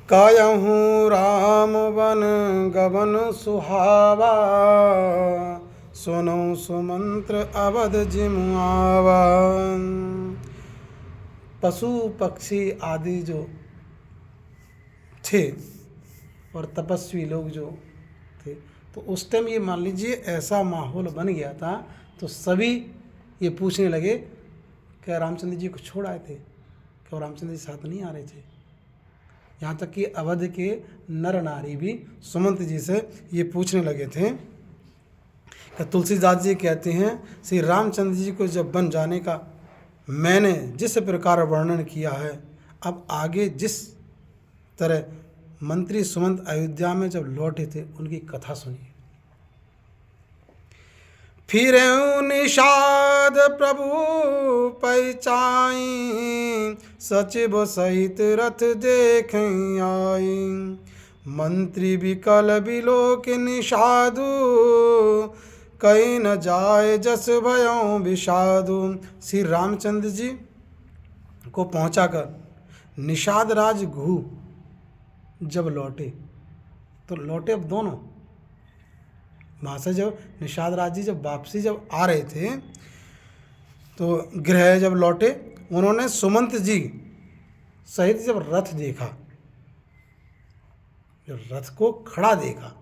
कायहूँ Ram one गवन सुहावा, सुनो सुमंत्र अवध जिमुआवा। पशु पक्षी आदि जो थे और तपस्वी लोग जो थे, तो उस टाइम ये मान लीजिए ऐसा माहौल बन गया था, तो सभी ये पूछने लगे क्या रामचंद्र जी को छोड़ आए थे, क्या रामचंद्र जी साथ नहीं आ रहे थे। यहाँ तक कि अवध के नर नारी भी सुमंत जी से ये पूछने लगे थे कि तुलसीदास जी कहते हैं श्री रामचंद्र जी को जब बन जाने का मैंने जिस प्रकार वर्णन किया है, अब आगे जिस तरह मंत्री सुमंत अयोध्या में जब लौटे थे उनकी कथा सुनिए। फिर निषाद प्रभु पैचाई, सचिव सहित रथ देखें आई। मंत्री विकल बिलोक निषादु, कहीं न जाए जस भयों विषादु। श्री रामचंद्र जी को पहुंचाकर निषाद राज घू जब लौटे, तो लौटे अब दोनों वहाँ से, जब निषाद राज जी जब वापसी जब आ रहे थे, तो गृह जब लौटे, उन्होंने सुमंत जी सहित जब रथ देखा, जब रथ को खड़ा देखा,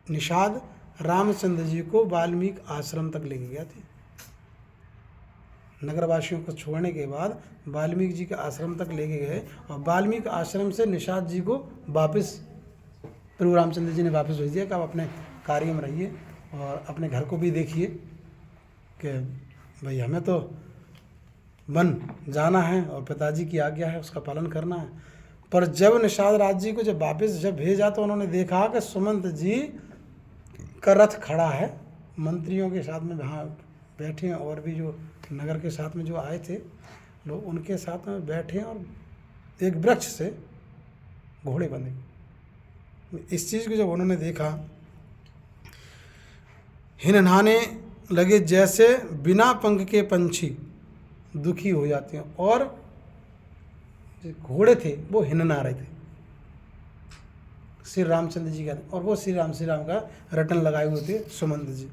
निषाद रामचंद्र जी को वाल्मीकि आश्रम तक लेके गया थे। नगरवासियों को छोड़ने के बाद वाल्मीकि जी के आश्रम तक लेके गए, और वाल्मीकि आश्रम से निषाद जी को वापस प्रभु रामचंद्र जी ने वापस भेज दिया कि आप अपने कार्य में रहिए और अपने घर को भी देखिए कि भाई हमें तो वन जाना है और पिताजी की आज्ञा है उसका पालन करना है। पर जब निषाद राज जी को जब वापस जब भेजा, तो उन्होंने देखा कि सुमंत जी का रथ खड़ा है, मंत्रियों के साथ में वहाँ बैठे हैं, और भी जो नगर के साथ में जो आए थे लोग उनके साथ में बैठे हैं, और एक वृक्ष से घोड़े बंधे। इस चीज़ को जब उन्होंने देखा, हिनहाने लगे जैसे बिना पंख के पंछी दुखी हो जाते हैं, और जो घोड़े थे वो हिनना रहे थे श्री रामचंद्र जी का, और वो श्री राम का रटन लगाए हुए थे सुमंत जी।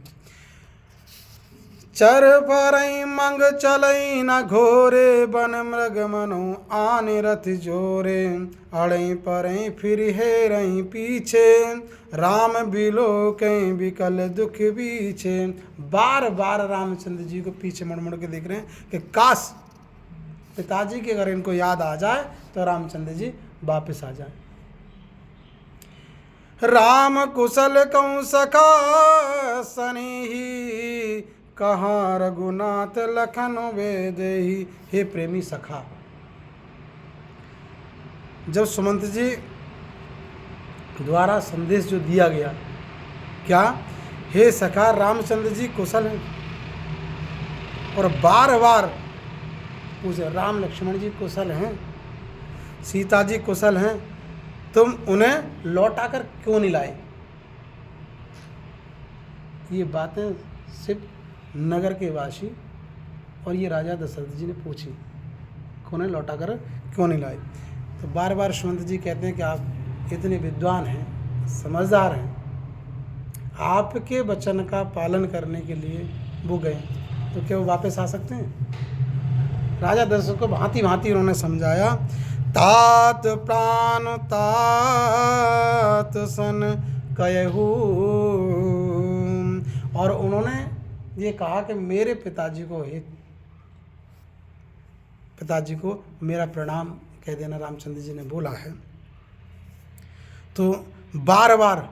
चर परई मंग चलई न घोरे, बन मृग मनु आने रथ जोरे। अड़ई परई फिर हेरई पीछे, राम बिलो कहीं विकल दुख बीछे। बार बार रामचंद्र जी को पीछे मुड़ मुड़ के देख रहे हैं कि काश पिताजी की अगर इनको याद आ जाए तो रामचंद्र जी वापस आ जाए। राम कुशल कौं सखा सनेही, कहाँ रघुनाथ लखन वेदेही। हे प्रेमी सखा, जब सुमंत जी द्वारा संदेश जो दिया गया, क्या हे सखा रामचंद्र जी कुशल हैं, और बार बार पूछे राम लक्ष्मण जी कुशल हैं, सीता जी कुशल हैं, तुम उन्हें लौटाकर क्यों नहीं लाए। ये बातें सिर्फ नगर के वासी और ये राजा दशरथ जी ने पूछी कि उन्हें लौटाकर क्यों नहीं लाए। तो बार बार सुमंत जी कहते हैं कि आप इतने विद्वान हैं, समझदार हैं, आपके वचन का पालन करने के लिए वो गए, तो क्या वो वापस आ सकते हैं। राजा दशरथ को भांति भांति उन्होंने समझाया। तात प्राण तात सन कहू, और उन्होंने ये कहा कि मेरे पिताजी को मेरा प्रणाम कह देना, रामचंद्र जी ने बोला है। तो बार बार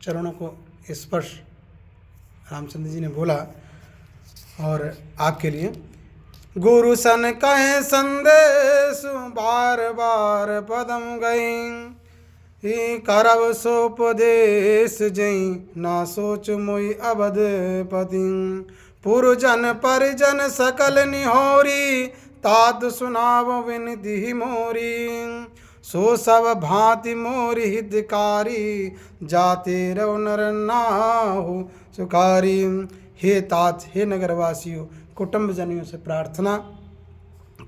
चरणों को स्पर्श रामचंद्र जी ने बोला। और आपके लिए गुरु सन कहे संदेश, बार बार पदम गई। करब सोपदेश जई, ना सोच मोई अवध पति। पुरजन परिजन सकल निहोरी, तात सुनाव विनिधि मोरी। सो सब भांति मोरी हितकारी, जाते रव नर नाहु सुकारी। हे तात, हे नगरवासियों, कुटुंब जनियों से प्रार्थना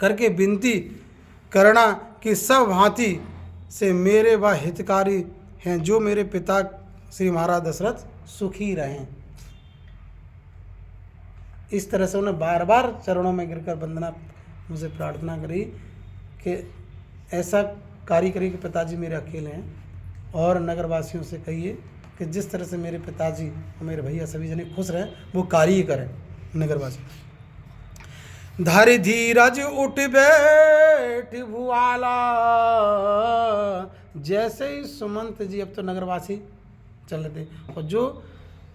करके विनती करना कि सब भांति से मेरे वह हितकारी हैं, जो मेरे पिता श्री महाराज दशरथ सुखी रहें। इस तरह से उन्हें बार बार चरणों में गिरकर वंदना मुझे प्रार्थना करी कि ऐसा कार्य करिए कि पिताजी मेरे अकेले हैं, और नगरवासियों से कहिए कि जिस तरह से मेरे पिताजी और मेरे भैया सभी जने खुश रहें, वो कार्य करें नगरवासी। धरि धीरज उठ बैठ भुआला, जैसे ही सुमंत जी, अब तो नगरवासी चल रहे थे, और जो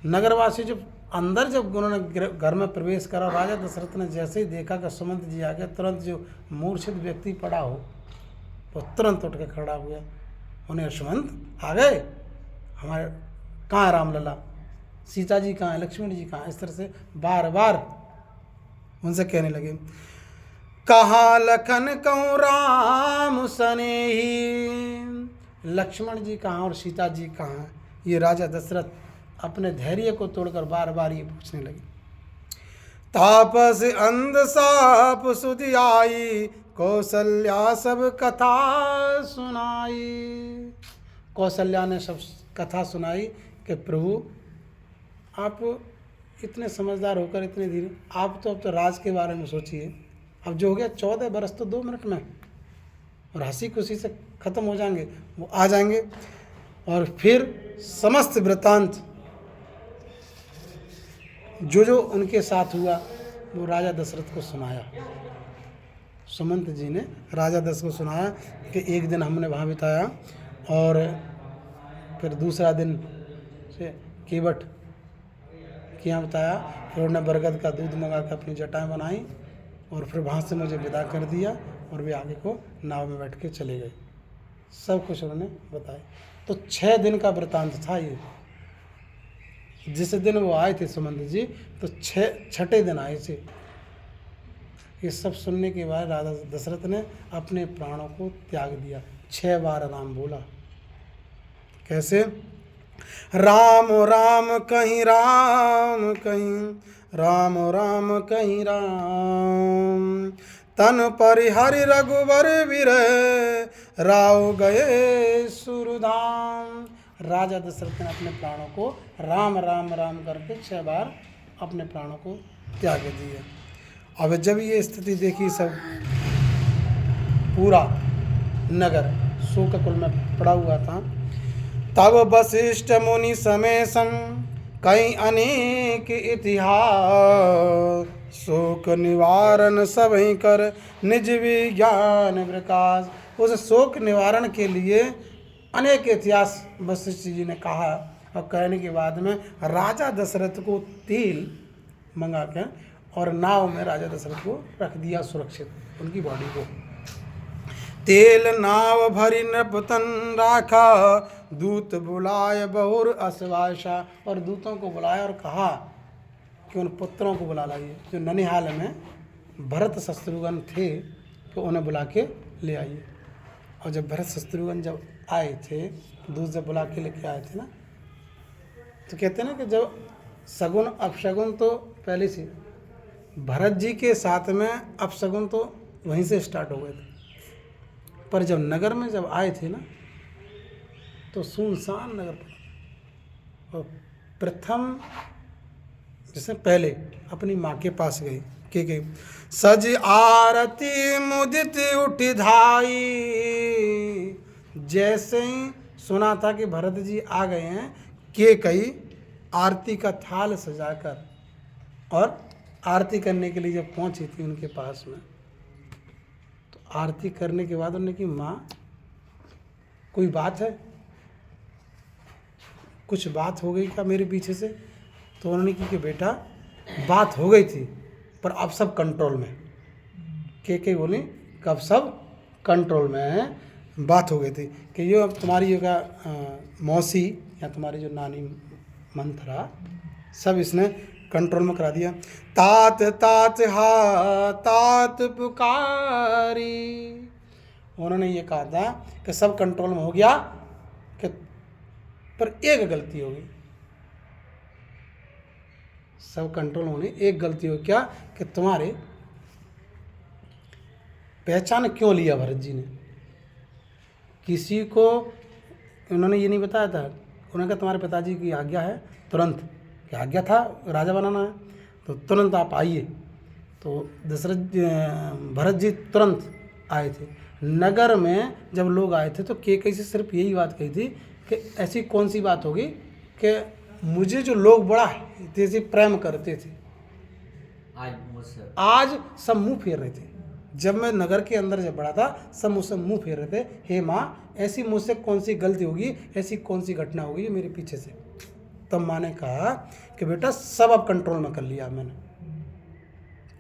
नगरवासी जब अंदर जब उन्होंने घर में प्रवेश करा, राजा दशरथ ने जैसे ही देखा कि सुमंत जी आ गए, तुरंत जो मूर्छित व्यक्ति पड़ा हो वो तुरंत उठ के खड़ा हुआ। उन्हें सुमंत आ गए, हमारे कहाँ है रामलला, सीता जी कहाँ है, लक्ष्मण जी कहाँ है, इस तरह से बार बार उनसे कहने लगे। कहाँ लखन कहूँ राम सनेही, लक्ष्मण जी कहाँ और सीता जी कहाँ हैं। ये राजा दशरथ अपने धैर्य को तोड़कर बार बार ये पूछने लगे। तापस अंध साप सुधि आई, कौशल्या सब कथा सुनाई। कौशल्या ने सब कथा सुनाई कि प्रभु आप इतने समझदार होकर इतने धीरे, आप तो अब तो राज के बारे में सोचिए, अब जो हो गया 14 बरस तो 2 मिनट में, और हंसी खुशी से ख़त्म हो जाएंगे, वो आ जाएंगे। और फिर समस्त वृत्तांत जो जो उनके साथ हुआ वो राजा दशरथ को सुनाया। सुमंत जी ने राजा दशरथ को सुनाया कि एक दिन हमने वहाँ बिताया, और फिर दूसरा दिन से केवट के यहाँ बताया, फिर उन्होंने बरगद का दूध मंगा कर अपनी जटाएँ बनाई, और फिर वहाँ से मुझे विदा कर दिया, और वे आगे को नाव में बैठ के चले गए। सब कुछ उन्होंने बताया। तो 6 दिन का वृतांत था ये। जिस दिन वो आए थे सुमंत जी, तो 6ठे दिन आए थे। ये सब सुनने के बाद राजा दशरथ ने अपने प्राणों को त्याग दिया। 6 बार राम बोला। कैसे? राम राम कहीं राम कहीं, राम राम कहीं राम, तन परिहरि रघुबर विरह, राव गए सुरधाम। राजा दशरथ ने अपने प्राणों को राम राम राम करके 6 बार अपने प्राणों को त्याग दिया। अब जब ये स्थिति देखी, सब पूरा नगर शोककुल में पड़ा हुआ था, तब वशिष्ठ मुनि समेसन कई अनेक इतिहास, शोक निवारण सबहि कर निज विज्ञान प्रकाश। उस शोक निवारण के लिए अनेक इतिहास वशिष्ठ जी ने कहा, और कहने के बाद में राजा दशरथ को तेल मंगा के और नाव में राजा दशरथ को रख दिया सुरक्षित, उनकी बॉडी को। तेल नाव भरी नृपतन राखा, दूत बुलाए बहुर असवाशा। और दूतों को बुलाया और कहा कि उन पुत्रों को बुला लाइए जो ननिहाल में भरत शत्रुघ्न थे, तो उन्हें बुला के ले आइए। और जब भरत शत्रुघ्न जब आए थे, दूत जब बुला के लेके आए थे ना, तो कहते हैं ना कि जब सगुन अपशगुन तो पहले से, भरत जी के साथ में अपशगुन तो वहीं से स्टार्ट हो गए थे, पर जब नगर में जब आए थे ना, तो सुनसान नगर पड़ा। और प्रथम जैसे पहले अपनी माँ के पास गई, के गई, सज आरती मुदित उठ धाई। जैसे ही सुना था कि भरत जी आ गए हैं, के कई आरती का थाल सजाकर, और आरती करने के लिए जब पहुंची थी उनके पास में, तो आरती करने के बाद उन्होंने की, माँ कोई बात है, कुछ बात हो गई क्या मेरे पीछे से? तो उन्होंने की कि बेटा बात हो गई थी, पर अब सब कंट्रोल में। के बोली कि अब सब कंट्रोल में है, बात हो गई थी कि ये अब तुम्हारी जो का मौसी या तुम्हारी जो नानी मंथरा, सब इसने कंट्रोल में करा दिया। तात तात हा तात पुकारी। उन्होंने ये कहा था कि सब कंट्रोल में हो गया, कि पर एक गलती हो गई, सब कंट्रोल होने एक गलती हो, क्या? कि तुम्हारे पहचान क्यों लिया भरत जी ने? किसी को उन्होंने ये नहीं बताया था, उन्होंने कहा तुम्हारे पिताजी की आज्ञा है, तुरंत क्या आज्ञा था, राजा बनाना है तो तुरंत आप आइए। तो भरत जी तुरंत आए थे। नगर में जब लोग आए थे तो कैकेयी से सिर्फ यही बात कही थी कि ऐसी कौन सी बात होगी कि मुझे जो लोग बड़ा जैसे प्रेम करते थे आज सब मुंह फेर रहे थे। जब मैं नगर के अंदर जब बड़ा था सब मुझसे मुंह फेर रहे थे, हे माँ ऐसी मुझसे कौन सी गलती होगी, ऐसी कौन सी घटना होगी जो मेरे पीछे से। तब माँ ने कहा कि बेटा सब अब कंट्रोल में कर लिया मैंने,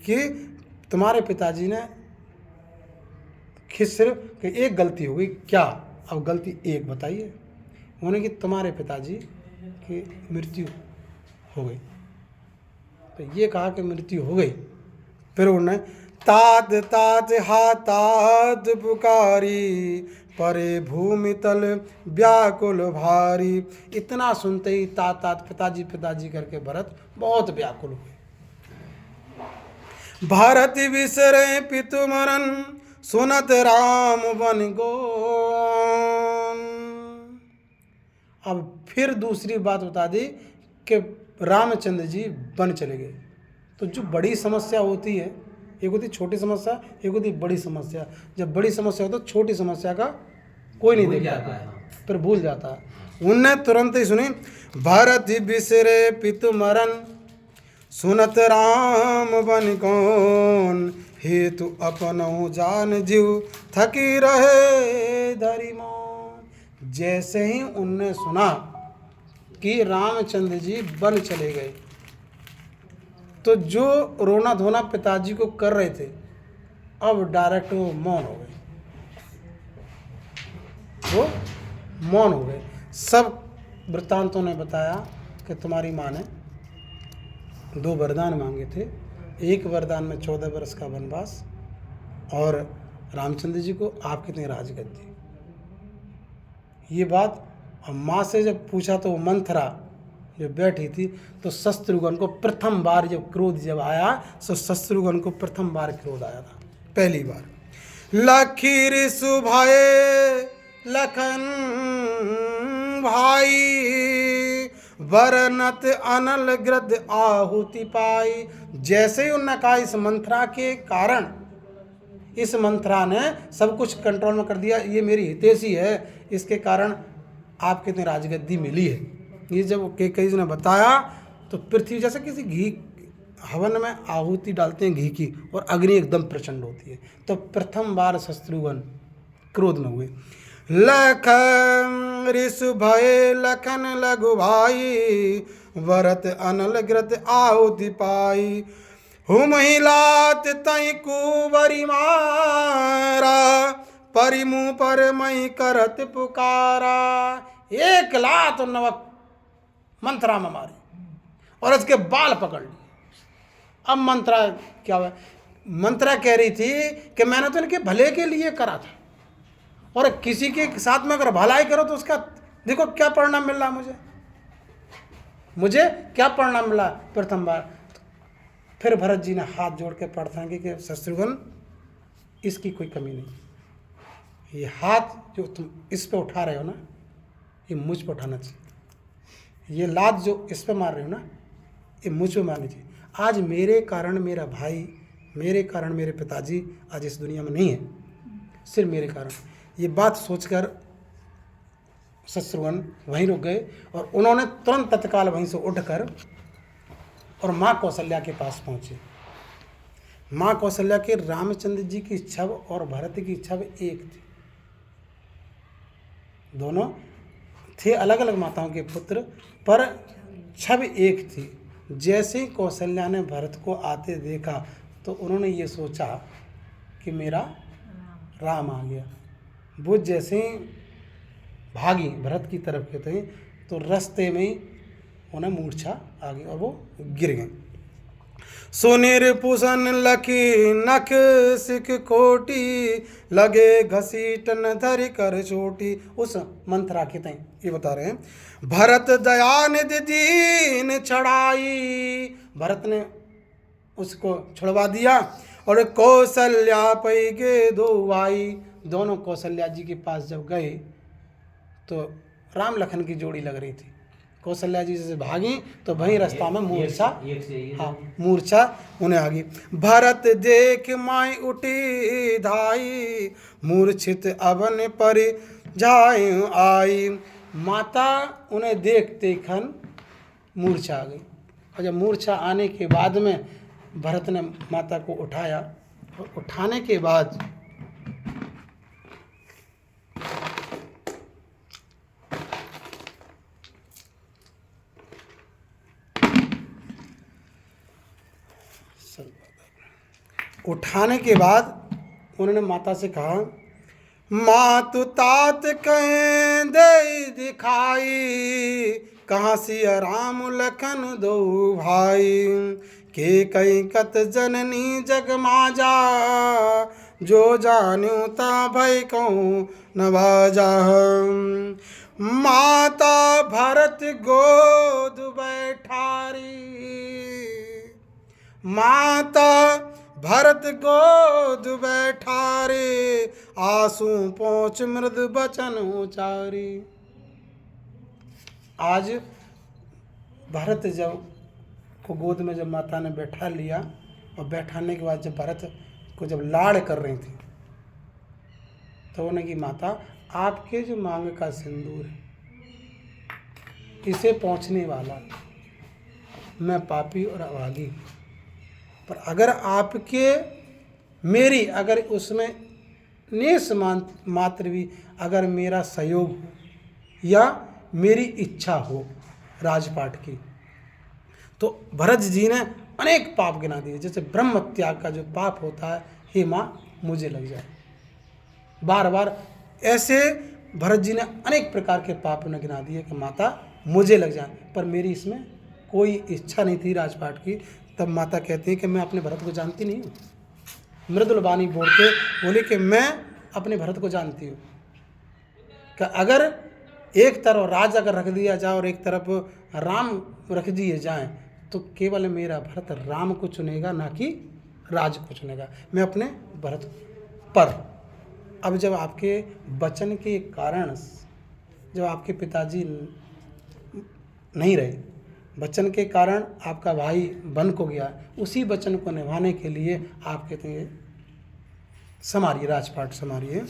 कि तुम्हारे पिताजी ने सिर्फ कि एक गलती हो गई। क्या? अब गलती एक बताइए। उन्होंने कि तुम्हारे पिताजी की मृत्यु हो गई। तो ये कहा कि मृत्यु हो गई। फिर उन्होंने तात तात हा तात पुकारी, परे भूमि तल व्याकुल भारी। इतना सुनते ही तात तात पिताजी पिताजी करके भरत बहुत व्याकुल हुए। भारत विसरे पितु मरन, सुनत राम बन गोन। अब फिर दूसरी बात बता दी कि रामचंद्र जी वन चले गए। तो जो बड़ी समस्या होती है, एक होती छोटी समस्या, एक होती बड़ी समस्या। जब बड़ी समस्या हो तो छोटी समस्या का कोई नहीं देखता, फिर भूल जाता है। उनने तुरंत ही सुनी, भारत बिसरे पितु मरन, सुनत राम बन कौन, हेतु अपनौ जान जीव थकी रहे धरी मौन। जैसे ही उनने सुना कि रामचंद्र जी वन चले गए तो जो रोना धोना पिताजी को कर रहे थे अब डायरेक्ट वो मौन हो गए, वो मौन हो गए। सब वृत्तांतों ने बताया कि तुम्हारी माँ ने 2 वरदान मांगे थे। एक वरदान में 14 वर्ष का वनवास और रामचंद्र जी को आप कितने राजगद्दी। ये बात माँ से जब पूछा तो मंथरा जो बैठी थी तो शत्रुघ्न को प्रथम बार जब क्रोध जब आया तो शत्रुघ्न को प्रथम बार क्रोध आया था, पहली बार। लखी ऋषु भाई लखन भाई, वरनत अनल ग्रद आहुति पाई। जैसे ही उन्होंने कहा इस मंत्रा के कारण, इस मंत्रा ने सब कुछ कंट्रोल में कर दिया, ये मेरी हितैषी है, इसके कारण आपके इतने राजगद्दी मिली है। ये जब कैकेयी ने बताया तो पृथ्वी जैसे किसी घी हवन में आहुति डालते हैं घी की और अग्नि एकदम प्रचंड होती है, तो प्रथम बार शत्रुघ्न क्रोध में हुए। लखन ऋषु भय लखन लघु भाई, वरत अनल ग्रत आहुति पाई। हुम हिलात तई कुवरी मारा, परिमु पर मई करत पुकारा। एक लात नवक मंत्रा में मारी और इसके बाल पकड़ लिए। अब मंत्रा क्या हुआ? मंत्रा कह रही थी कि मैंने तो इनके भले के लिए करा था, और किसी के साथ में अगर भलाई करो तो उसका देखो क्या परिणाम मिल रहा मुझे क्या परिणाम मिला प्रथम बार। फिर भरत जी ने हाथ जोड़ के प्रार्थना की कि शत्रुघ्न इसकी कोई कमी नहीं, ये हाथ जो तुम इस पे उठा रहे हो ना, ये मुझ पे उठाना चाहिए। ये लात जो इस पे मार रहे हो ना, ये मुझ पे मारनी चाहिए। आज मेरे कारण मेरा भाई, मेरे कारण मेरे पिताजी आज इस दुनिया में नहीं है, सिर्फ मेरे कारण। ये बात सोचकर शत्रुघ्न वहीं रुक गए और उन्होंने तुरंत तत्काल वहीं से उठकर और माँ कौशल्या के पास पहुँचे। माँ कौशल्या के रामचंद्र जी की इच्छा और भरत की इच्छा एक थी। दोनों थे अलग अलग माताओं के पुत्र, पर छब एक थी। जैसे ही कौशल्या ने भरत को आते देखा तो उन्होंने ये सोचा कि मेरा राम आ गया। वो जैसे ही भागी भरत की तरफ के थे तो रास्ते में ही उन्हें मूर्छा आ गई और वो गिर गए। सुनिर्पुसन लखी नख सिख कोटी, लगे घसीटन धरि कर चोटी। उस मंत्रा के तय ये बता रहे हैं, भरत दयानिधि दीन छड़ाई। भरत ने उसको छुड़वा दिया और कौशल्या पई के दो भाई, दोनों कौशल्या जी के पास जब गए तो राम लखन की जोड़ी लग रही थी। कौशल्या जी से भागी तो वहीं रास्ता में मूर्छा, हाँ मूर्छा उन्हें आ गई। भरत देख माई उठी धाई, मूर्छित अवन पर जाए आई। माता उन्हें देखते खन मूर्छा आ गई, और जब मूर्छा आने के बाद में भरत ने माता को उठाया, और उठाने के बाद उन्होंने माता से कहा, मातु तात कहें दे दिखाई, कहाँ सिया राम लखन दो भाई। के कई कत जननी जग माजा, जो जानू ता भय कहूँ न बाजा। माता भरत गोद बैठारी, माता भरत गोद बैठारे, आंसू पहुँच मृद बचन उचारी। आज भरत जब को गोद में जब माता ने बैठा लिया, और बैठाने के बाद जब भरत को जब लाड़ कर रही थी, तो उन्हें की माता, आपके जो मांग का सिंदूर है इसे पहुँचने वाला मैं पापी और अभागी, पर अगर आपके मेरी अगर उसमें नेस मात्र भी अगर मेरा सहयोग हो या मेरी इच्छा हो राजपाट की, तो भरत जी ने अनेक पाप गिना दिए। जैसे ब्रह्म त्याग का जो पाप होता है, हे माँ मुझे लग जाए, बार बार ऐसे भरत जी ने अनेक प्रकार के पाप उन्हें गिना दिए कि माता मुझे लग जाए, पर मेरी इसमें कोई इच्छा नहीं थी राजपाट की। तब माता कहती है कि मैं अपने भरत को जानती नहीं हूँ, मृदुल वाणी बोल के बोली कि मैं अपने भरत को जानती हूँ कि अगर एक तरफ राज अगर रख दिया जाए और एक तरफ राम रख दिए जाएं, तो केवल मेरा भरत राम को चुनेगा, ना कि राज को चुनेगा। मैं अपने भरत पर अब जब आपके वचन के कारण, जब आपके पिताजी नहीं रहे, वचन के कारण आपका भाई वन को गया, उसी वचन को निभाने के लिए आप कहते हैं समारिए, राजपाट समारिए।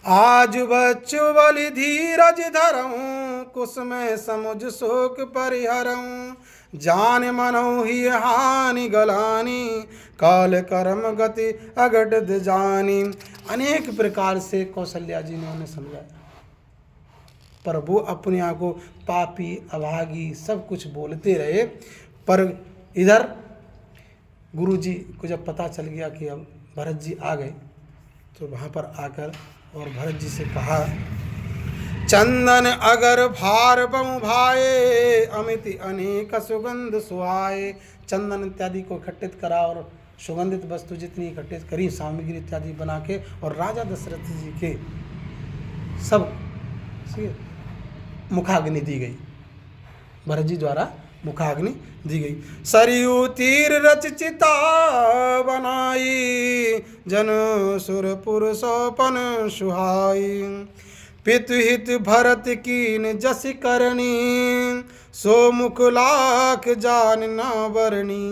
आज बच्चु बलि धीरज धरऊँ, कुसुम समुझ शोक परिहरऊँ। जान मनऊ ही हानि गलानी, काल कर्म गति अगट जानी। अनेक प्रकार से कौशल्या जी ने उन्हें समझाया, पर वो अपने आप को पापी अभागी सब कुछ बोलते रहे। पर इधर गुरु जी को जब पता चल गया कि अब भरत जी आ गए, तो वहाँ पर आकर और भरत जी से कहा, चंदन अगर भार बमु भाए, अमिति अनेक सुगंध सुहाए। चंदन इत्यादि को इकट्ठित करा और सुगंधित वस्तु जितनी इकट्ठित करी, सामग्री इत्यादि बना के, और राजा दशरथ जी के सब मुखाग्नि दी गई, भरत जी द्वारा मुखाग्नि दी गई। सरयू तीर रच चिता बनाई, जन सुरपुर सौपन सुहाई। पितुहित भरत कीन जस करनी, सो मुख लाख जान न बरनी।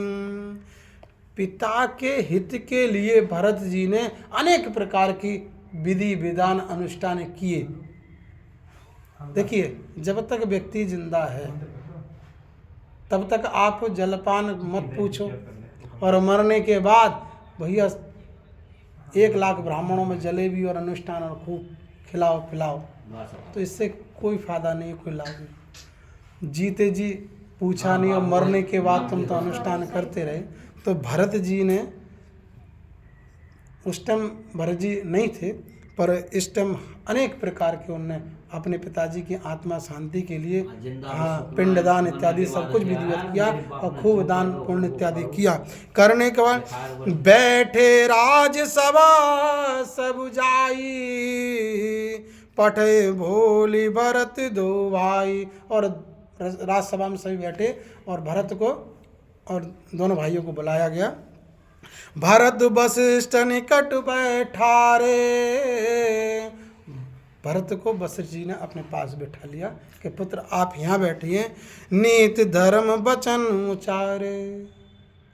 पिता के हित के लिए भरत जी ने अनेक प्रकार की विधि विधान अनुष्ठान किए। देखिए, जब तक व्यक्ति जिंदा है तब तक आप जलपान मत पूछो, और मरने के बाद भैया 1,00,000 ब्राह्मणों में जलेबी और अनुष्ठान और खूब खिलाओ पिलाओ, तो इससे कोई फायदा नहीं, कोई लाभ नहीं। जीते जी पूछा नहीं और मरने के बाद तुम तो अनुष्ठान करते रहे। तो भरत जी ने उस टाइम भरत जी नहीं थे, पर इस टाइम अनेक प्रकार के उनने अपने पिताजी की आत्मा शांति के लिए पिंडदान इत्यादि सब कुछ विधिवत किया, और खूब दान पुण्य इत्यादि किया। करने के बाद बैठे राजसभा सब जाई, पठे भोली भरत दो भाई। और राजसभा में सभी बैठे और भरत को और दोनों भाइयों को बुलाया गया, भरत वशिष्ठ निकट बैठारे। भरत को वशिष्ठ जी ने अपने पास बैठा लिया कि पुत्र आप यहाँ बैठिए, नीति धर्म वचन उचारे।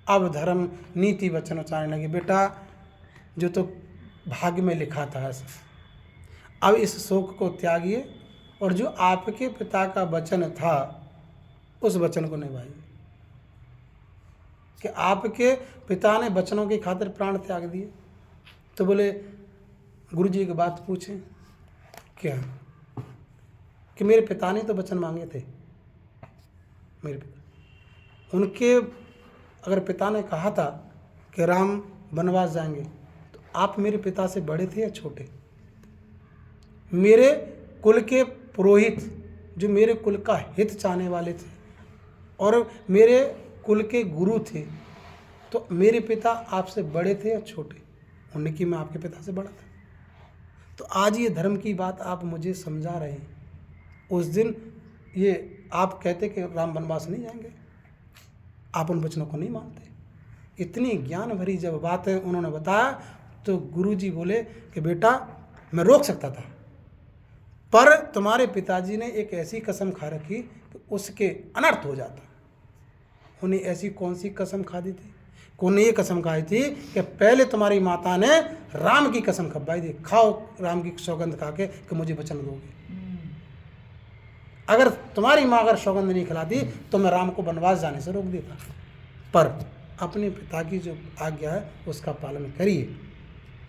अब धर्म नीति वचन उचारने लगे। बेटा जो तो भाग्य में लिखा था ऐसा, अब इस शोक को त्यागिए और जो आपके पिता का वचन था उस वचन को निभाइए। कि आपके पिता ने वचनों की खातिर प्राण त्याग दिए। तो बोले गुरुजी एक बात पूछें। क्या? कि मेरे पिता ने तो वचन मांगे थे। मेरे पिता, उनके अगर पिता ने कहा था कि राम वनवास जाएंगे, तो आप मेरे पिता से बड़े थे या छोटे? मेरे कुल के पुरोहित जो मेरे कुल का हित चाहने वाले थे और मेरे कुल के गुरु थे, तो मेरे पिता आपसे बड़े थे या छोटे? उन्होंने कि मैं आपके पिता से बड़ा था। तो आज ये धर्म की बात आप मुझे समझा रहे हैं। उस दिन ये आप कहते कि राम वनवास नहीं जाएंगे, आप उन वचनों को नहीं मानते। इतनी ज्ञान भरी जब बात है उन्होंने बताया, तो गुरुजी बोले कि बेटा मैं रोक सकता था, पर तुम्हारे पिताजी ने एक ऐसी कसम खा रखी कि उसके अनर्थ हो जाता। उन्हें ऐसी कौन सी कसम खा दी थी? उन्हें ये कसम खाई थी कि पहले तुम्हारी माता ने राम की कसम खबाई थी, खाओ राम की सौगंध खा के कि मुझे वचन दोगे। अगर तुम्हारी माँ अगर सौगंध नहीं खिलाती तो मैं राम को वनवास जाने से रोक देता। पर अपने पिता की जो आज्ञा है उसका पालन करिए।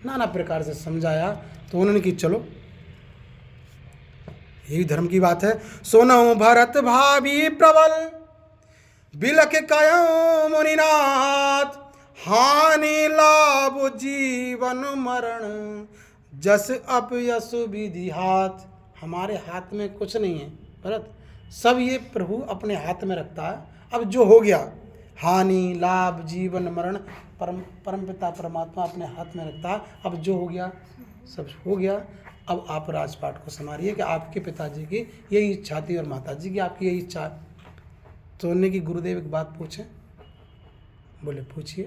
नाना प्रकार से समझाया तो उन्होंने कि चलो, यही धर्म की बात है। सोनऊ भरत भाभी प्रबल, बिलक कयो मुनिनाथ, हानि लाभ जीवन मरण, जस अपयस विधि हाथ। हमारे हाथ में कुछ नहीं है भरत, सब ये प्रभु अपने हाथ में रखता है। अब जो हो गया, हानि लाभ जीवन मरण परमपिता परमात्मा अपने हाथ में रखता है। अब जो हो गया सब हो गया। अब आप राजपाट को संभालिए कि आपके पिताजी की यही इच्छा थी और माताजी की आपकी यही इच्छा। तो उन्होंने कि गुरुदेव एक बात पूछें। बोले पूछिए।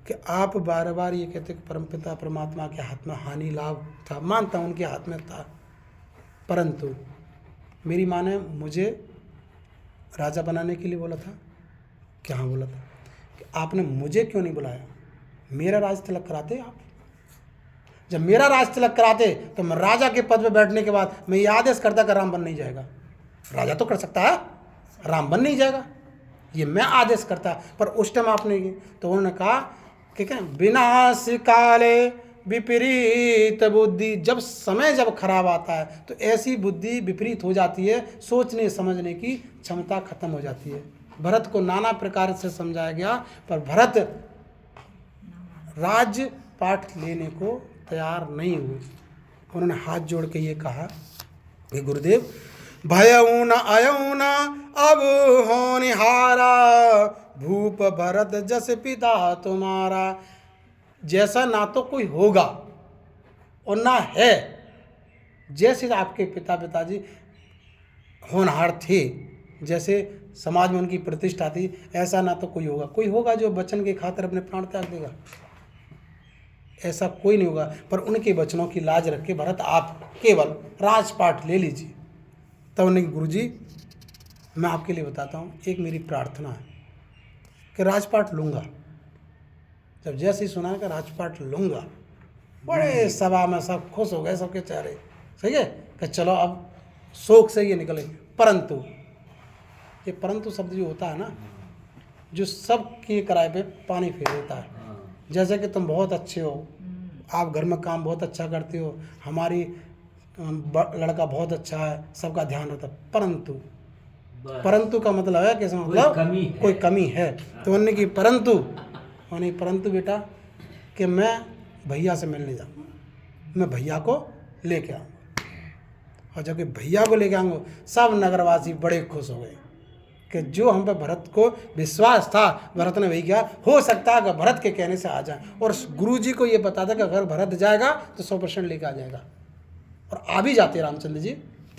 कि आप बार बार ये कहते कि परमपिता परमात्मा के हाथ में हानि लाभ था, मानता हूँ उनके हाथ में था, परंतु मेरी माँ ने मुझे राजा बनाने के लिए बोला था। क्या? हाँ बोला था। कि आपने मुझे क्यों नहीं बुलाया? मेरा राज तिलक कराते आप। जब मेरा राज तिलक कराते तो मैं राजा के पद पर बैठने के बाद मैं ये आदेश करता कि राम बन नहीं जाएगा। राजा तो कर सकता है, राम बन नहीं जाएगा, ये मैं आदेश करता। पर उस टाइम आपने तो उन्होंने कहा कि क्या, विनाश काले विपरीत बुद्धि। जब समय जब खराब आता है तो ऐसी बुद्धि विपरीत हो जाती है, सोचने समझने की क्षमता खत्म हो जाती है। भरत को नाना प्रकार से समझाया गया, पर भरत राज्य पाठ लेने को तैयार नहीं हुए। उन्होंने हाथ जोड़ के ये कहा कि गुरुदेव, भयऊ न अयऊ न अब होनिहारा, भूप भरत जस पिता तुम्हारा। जैसा ना तो कोई होगा और ना है, जैसे आपके पिताजी होनहार थे, जैसे समाज में उनकी प्रतिष्ठा थी, ऐसा ना तो कोई होगा। कोई होगा जो वचन के खातिर अपने प्राण त्याग देगा? ऐसा कोई नहीं होगा। पर उनके वचनों की लाज रख के भरत आप केवल राजपाट ले लीजिए। तब उन्होंने गुरुजी मैं आपके लिए बताता हूँ, एक मेरी प्रार्थना है कि राजपाट लूँगा। जब जैसे ही सुना कि राजपाट लूँगा, बड़े सभा में सब खुश हो गए, सबके चेहरे। सही है कि चलो अब शोक से ये निकले। परंतु ये परंतु शब्द जो होता है ना, जो सब के किराए पे पानी फेर देता है। जैसे कि तुम बहुत अच्छे हो, आप घर में काम बहुत अच्छा करते हो, हमारी लड़का बहुत अच्छा है, सबका ध्यान रखता, परंतु का मतलब है कि इसमें मतलब कोई कमी है। तो उन्होंने की परंतु बेटा कि मैं भैया से मिलने जाऊँगा, मैं भैया को लेके आऊँगा। और जबकि भैया को लेके आऊँगा, सब नगरवासी बड़े खुश हो गए कि जो हम पे भरत को विश्वास था, भरत ने वही किया। हो सकता है कि भरत के कहने से आ जाए। और गुरुजी को ये पता था कि अगर भरत जाएगा तो 100% लेके आ जाएगा, और आ भी जाते रामचंद्र जी।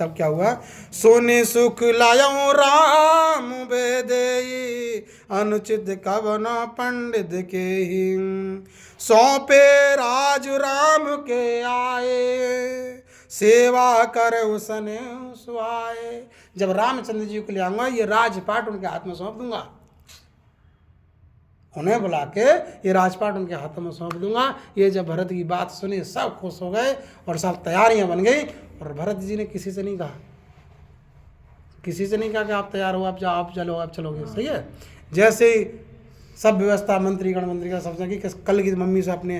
तब क्या हुआ, सोने सुख लायो राम बेदेई, अनुचित कवन पंडित के ही, सौंपे राज राम के आए, सेवा कर उसने सुहाए। जब रामचंद्र जी को ले आऊंगा, ये राजपाट उनके हाथ में सौंप दूंगा, उन्हें बुला के ये राजपाट उनके हाथों में सौंप दूंगा। ये जब भरत की बात सुनी सब खुश हो गए और सब तैयारियां बन गई। और भरत जी ने किसी से नहीं कहा, किसी से नहीं कहा कि आप तैयार हो, आप जाओ, आप चलो, आप चलोगे, सही है। जैसे ही सब व्यवस्था मंत्रीगण मंत्री का सबसे कि कल की मम्मी से अपने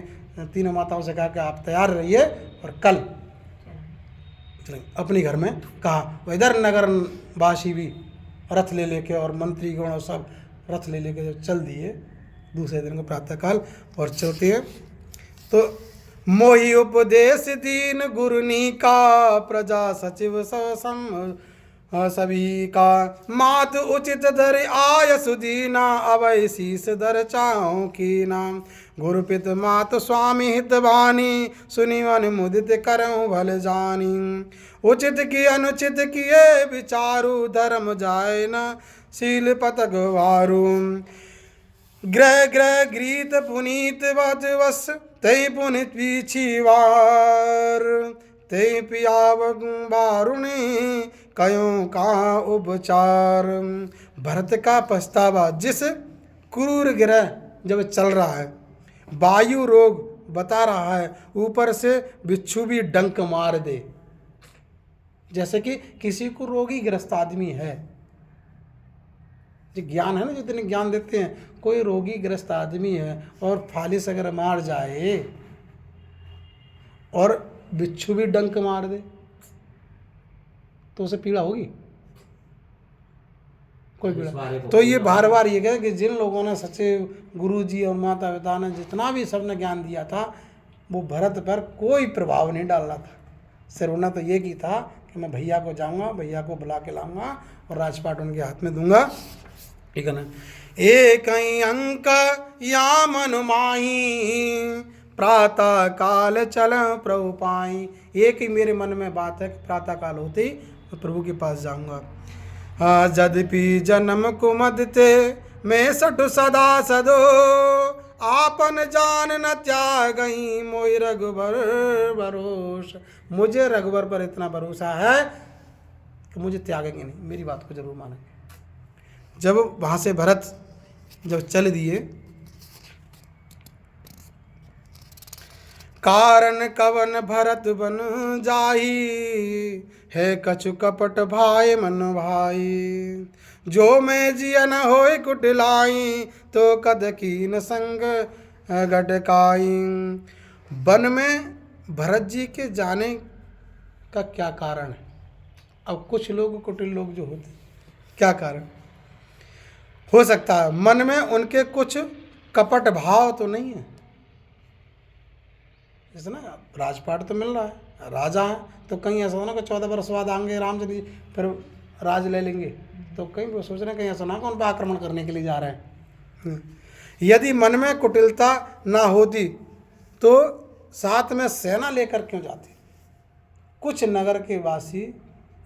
तीनों माताओं से कहा कि आप तैयार रहिए और कल चलेंगे अपने घर में कहा। इधर नगर वासी भी रथ ले लेके और मंत्रीगण और सब रथ ले लेके चल दिए दूसरे दिन को प्रातःकाल और चलते हैं। तो मोहि उपदेश दीन गुरुनी का, प्रजा सचिव सम सभी का, मात उचित धर आय सुदीना, अवै शीस धर चाओ की नाम, गुरुपित मात स्वामी हितवानी, सुनि मन मुदित करऊं भल जानी, उचित की अनुचित किए विचारु, धर्म जाय न शील पतक वारु, ग्रह ग्रह गृहीत पुनीत वत वस, तै पुनित पीछीवार, तै पिया बारुणी, कयों का उपचार। भरत का पछतावा, जिस क्रूर ग्रह जब चल रहा है, वायु रोग बता रहा है, ऊपर से बिच्छू भी डंक मार दे, जैसे कि किसी को रोगी ग्रस्त आदमी है, जो ज्ञान है ना, जितने ज्ञान देते हैं, कोई रोगी ग्रस्त आदमी है और फालिस अगर मार जाए और बिच्छू भी डंक मार दे तो उसे पीड़ा होगी, कोई पीड़ा। तो ये बार बार ये कहे कि जिन लोगों ने सच्चे गुरु जी और माता पिता ने जितना भी सबने ज्ञान दिया था, वो भरत पर कोई प्रभाव नहीं डाल रहा था। सिर्फ उन्होंने तो ये की था कि मैं भैया को जाऊंगा, भैया को बुला के लाऊंगा और राजपाट उनके हाथ में दूंगा, ठीक है ना। एक अंक या मन माही, प्रातः काल चल प्रभु पाई। एक ही मेरे मन में बात है कि प्रातः काल होते ही मैं प्रभु के पास जाऊंगा। यद्यपि जन्म कुमद ते, मैं सठ सदा सदो, आपन जान न त्यागई, मोहि रघुबर भरोसा। मुझे रघुबर पर इतना भरोसा है कि मुझे त्यागेंगे नहीं, मेरी बात को जरूर मानेंगे। जब वहाँ से भरत जब चल दिए, कारण कवन भरत बन जाही, है कछु कपट भाई मन भाई, जो मैं जिया न होय कुटिलाई, तो कद कीन संग गटकाई। वन में भरत जी के जाने का क्या कारण है? अब कुछ लोग कुटिल लोग जो होते, क्या कारण हो सकता है? मन में उनके कुछ कपट भाव तो नहीं है, जैसे ना राजपाट तो मिल रहा है, राजा है, तो कहीं ऐसा होना कि 14 वर्ष बाद आएंगे रामचंद्र जी, फिर राज ले लेंगे, तो कहीं वो सोच रहे हैं कहीं ऐसा ना कि उन पर आक्रमण करने के लिए जा रहे हैं। यदि मन में कुटिलता ना होती तो साथ में सेना लेकर क्यों जाते? कुछ नगर के वासी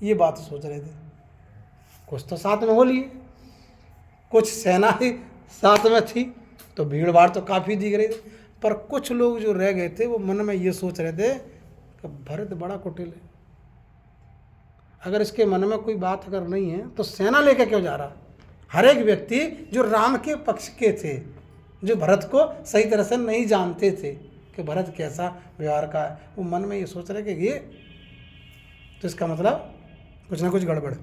ये बात सोच रहे थे, कुछ तो साथ में हो लिए, कुछ सेना ही साथ में थी, तो भीड़ भाड़ तो काफ़ी दिख रही थी, पर कुछ लोग जो रह गए थे वो मन में ये सोच रहे थे कि भरत बड़ा कुटिल है, अगर इसके मन में कोई बात अगर नहीं है तो सेना लेकर क्यों जा रहा? हर एक व्यक्ति जो राम के पक्ष के थे, जो भरत को सही तरह से नहीं जानते थे कि भरत कैसा व्यवहार का है, वो मन में ये सोच रहे कि ये तो इसका मतलब कुछ ना कुछ गड़बड़।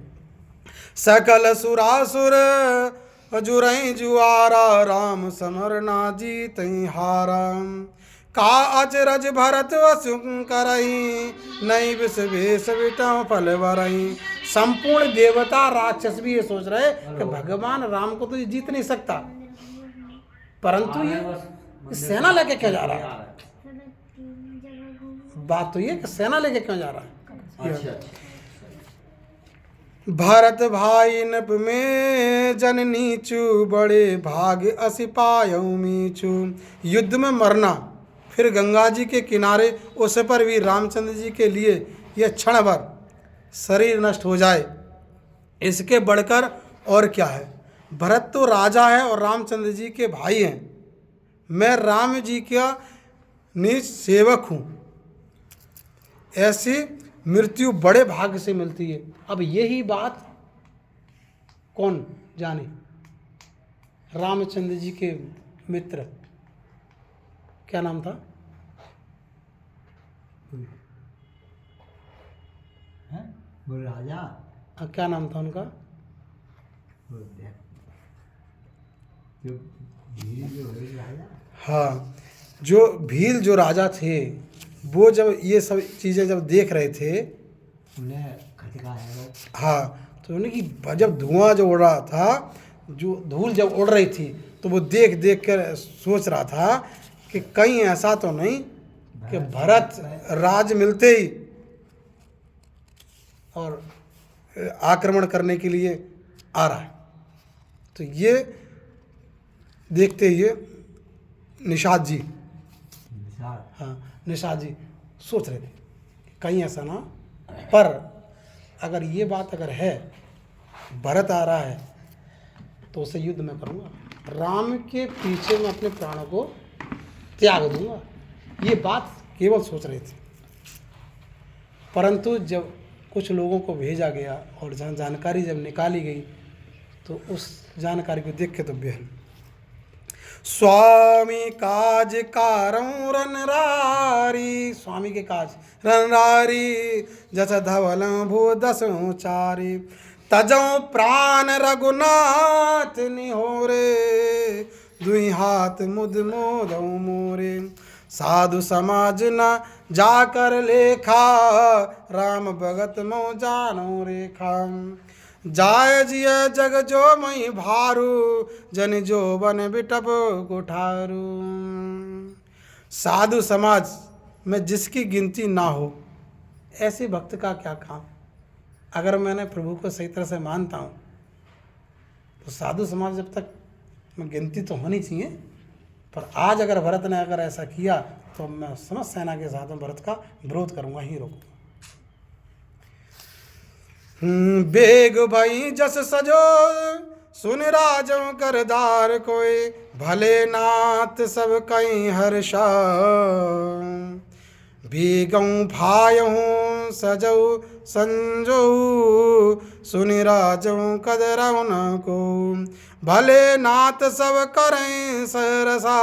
सकल सुरासुर जुरई जुआरा, राम समर ना जीतई हारा, का अचरज भरत वसु करई, नई विष भेष विटम फल वरई। संपूर्ण देवता राक्षस भी ये सोच रहे कि भगवान राम को तो ये जीत नहीं सकता, परंतु ये सेना लेके क्यों जा रहा है? बात तो ये कि सेना लेके क्यों जा रहा है। भारत भाई नप में जन नीचू, बड़े भाग असि पायऊ मीचू। युद्ध में मरना, फिर गंगा जी के किनारे, उस पर भी रामचंद्र जी के लिए यह क्षण भर शरीर नष्ट हो जाए, इसके बढ़कर और क्या है। भरत तो राजा है और रामचंद्र जी के भाई हैं, मैं राम जी का निज सेवक हूँ, ऐसी मृत्यु बड़े भाग्य से मिलती है। अब यही बात कौन जाने, रामचंद्र जी के मित्र, क्या नाम था, वो राजा, क्या नाम था उनका, जो भील जो है राजा, हाँ, जो भील जो राजा थे, वो जब ये सब चीज़ें जब देख रहे थे, उन्हें खटका है वो। हाँ, तो उन्हें कि जब धुआं जो उड़ रहा था, जो धूल जब उड़ रही थी, तो वो देख देख कर सोच रहा था कि कहीं ऐसा तो नहीं कि भरत राज मिलते ही और आक्रमण करने के लिए आ रहा है। तो ये देखते हुए निषाद जी, हाँ, निषाद जी सोच रहे थे कि कहीं ऐसा ना, पर अगर ये बात अगर है, भरत आ रहा है तो उसे युद्ध में करूँगा, राम के पीछे मैं अपने प्राणों को त्याग दूंगा, ये बात केवल सोच रहे थे। परंतु जब कुछ लोगों को भेजा गया और जानकारी जब निकाली गई, तो उस जानकारी को देख के तो बेहद, स्वामी काज कारऊं रनरारी, स्वामी के काज रनरारी, जस धवल भू दसों चारी, तजों प्राण रघुनाथ निहोरे, दुई हाथ मुद मोदौ मोरे, साधु समाज न जाकर लेखा, राम भगत मो जानो रेखा, जाय जिय जग जो मई भारू, जन जो बन बिटप कुठारू। साधु समाज में जिसकी गिनती ना हो, ऐसे भक्त का क्या काम। अगर मैंने प्रभु को सही तरह से मानता हूँ, तो साधु समाज जब तक में गिनती तो होनी चाहिए। पर आज अगर भरत ने अगर ऐसा किया, तो मैं समस्त सेना के साथ में भरत का विरोध करूँगा ही रोकूंगा। बेग भई जस सजो सुन राजों करदार कोई, भले नाथ सब कई हर्षा, बेगऊँ भायऊँ सजऊ संजऊ, सुनि राजों कदरऊ न को, भले नाथ सब करें सरसा,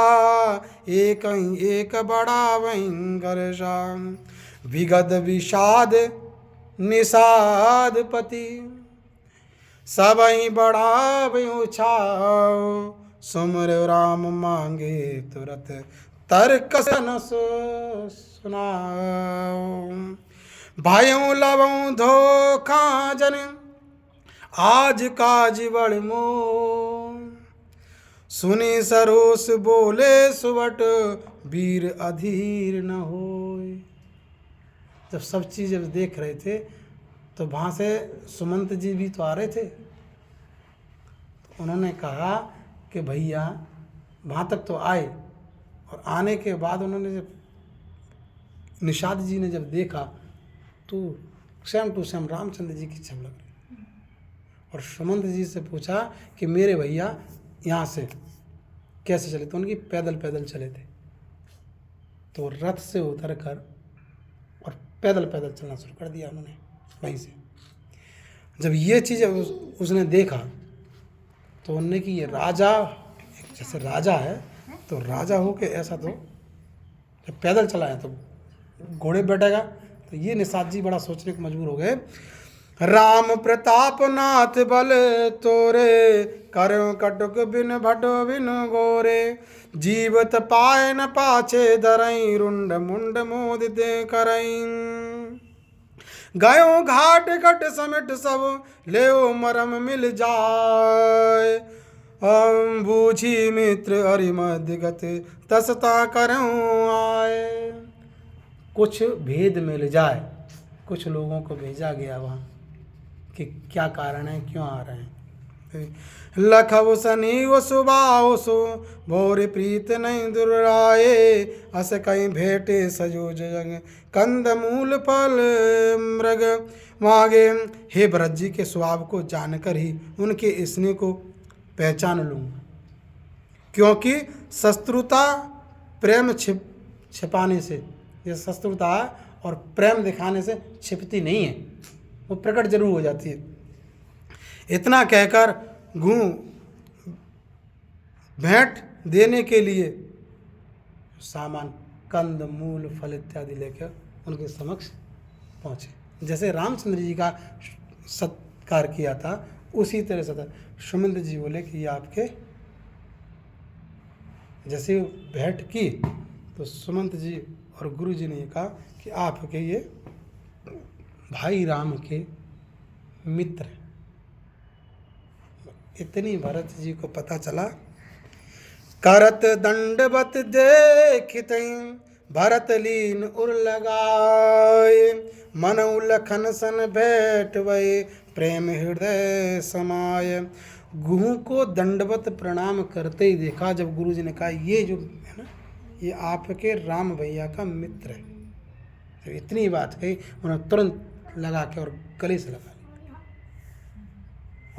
एक एक बड़ा भयंकर सा, विगद विषाद निषाद पति, सबई बड़ा उछाओ, सुमर राम मांगे तुरत, तर्क न सुनाओ, भाइयों लवों धोखा जन, आज काज बड़ मोह, सुनी सरोस बोले सुबट, वीर अधीर न होय। जब सब चीज़ जब देख रहे थे, तो वहाँ से सुमंत जी भी तो आ रहे थे। तो उन्होंने कहा कि भैया वहाँ तक तो आए, और आने के बाद उन्होंने जब निषाद जी ने जब देखा, तो same to same Ramchandra ji की छब लग रही। और सुमंत जी से पूछा कि मेरे भैया यहाँ से कैसे चले, तो उनकी पैदल पैदल चले थे। तो रथ से उतर कर और पैदल पैदल चलना शुरू कर दिया उन्होंने वहीं से। जब ये चीज़ उसने देखा, तो उन्होंने कि ये राजा, जैसे राजा है तो राजा हो के ऐसा, तो जब पैदल चला है तो घोड़े बैठेगा। तो ये निषाद जी बड़ा सोचने को मजबूर हो गए। राम प्रताप नाथ बल तोरे, करो कटुक बिन भटो बिन गोरे, जीवत पाए न पाछे धरई, रुंड मुंड मोदित करई, गयो घाट घट समिट सब, लेओ मरम मिल जाए, बूझी मित्र अरिमद गत, तसता करऊं आए। कुछ भेद मिल जाए, कुछ लोगों को भेजा गया वहाँ कि क्या कारण है, क्यों आ रहे हैं। लखव सनी वो सुबाओ सो भोर प्रीत नहीं दुर्राए अस कहीं भेटे सजो जग कंद मूल फल मृग मांगे। हे भरत जी के स्वभाव को जानकर ही उनके स्नेह को पहचान लूँगा, क्योंकि शत्रुता प्रेम छिपाने से, ये शत्रुता और प्रेम दिखाने से छिपती नहीं है, वो प्रकट जरूर हो जाती है। इतना कहकर घूँ भेंट देने के लिए सामान कंद मूल फल इत्यादि लेकर उनके समक्ष पहुँचे। जैसे रामचंद्र जी का सत्कार किया था उसी तरह से सुमंत जी बोले कि ये आपके, जैसे भेंट की तो सुमंत जी और गुरु जी ने कहा कि आपके ये भाई राम के मित्र हैं। इतनी भरत जी को पता चला। करत दंडवत देखित भरत लीन उर लगाए मन उलखन सन बैठ वै प्रेम हृदय समाय। गुरु को दंडवत प्रणाम करते ही देखा जब गुरु जी ने कहा ये जो है ना, ये आपके राम भैया का मित्र है। तो इतनी बात कही, उन्होंने तुरंत लगा के और गले से लगा लिया,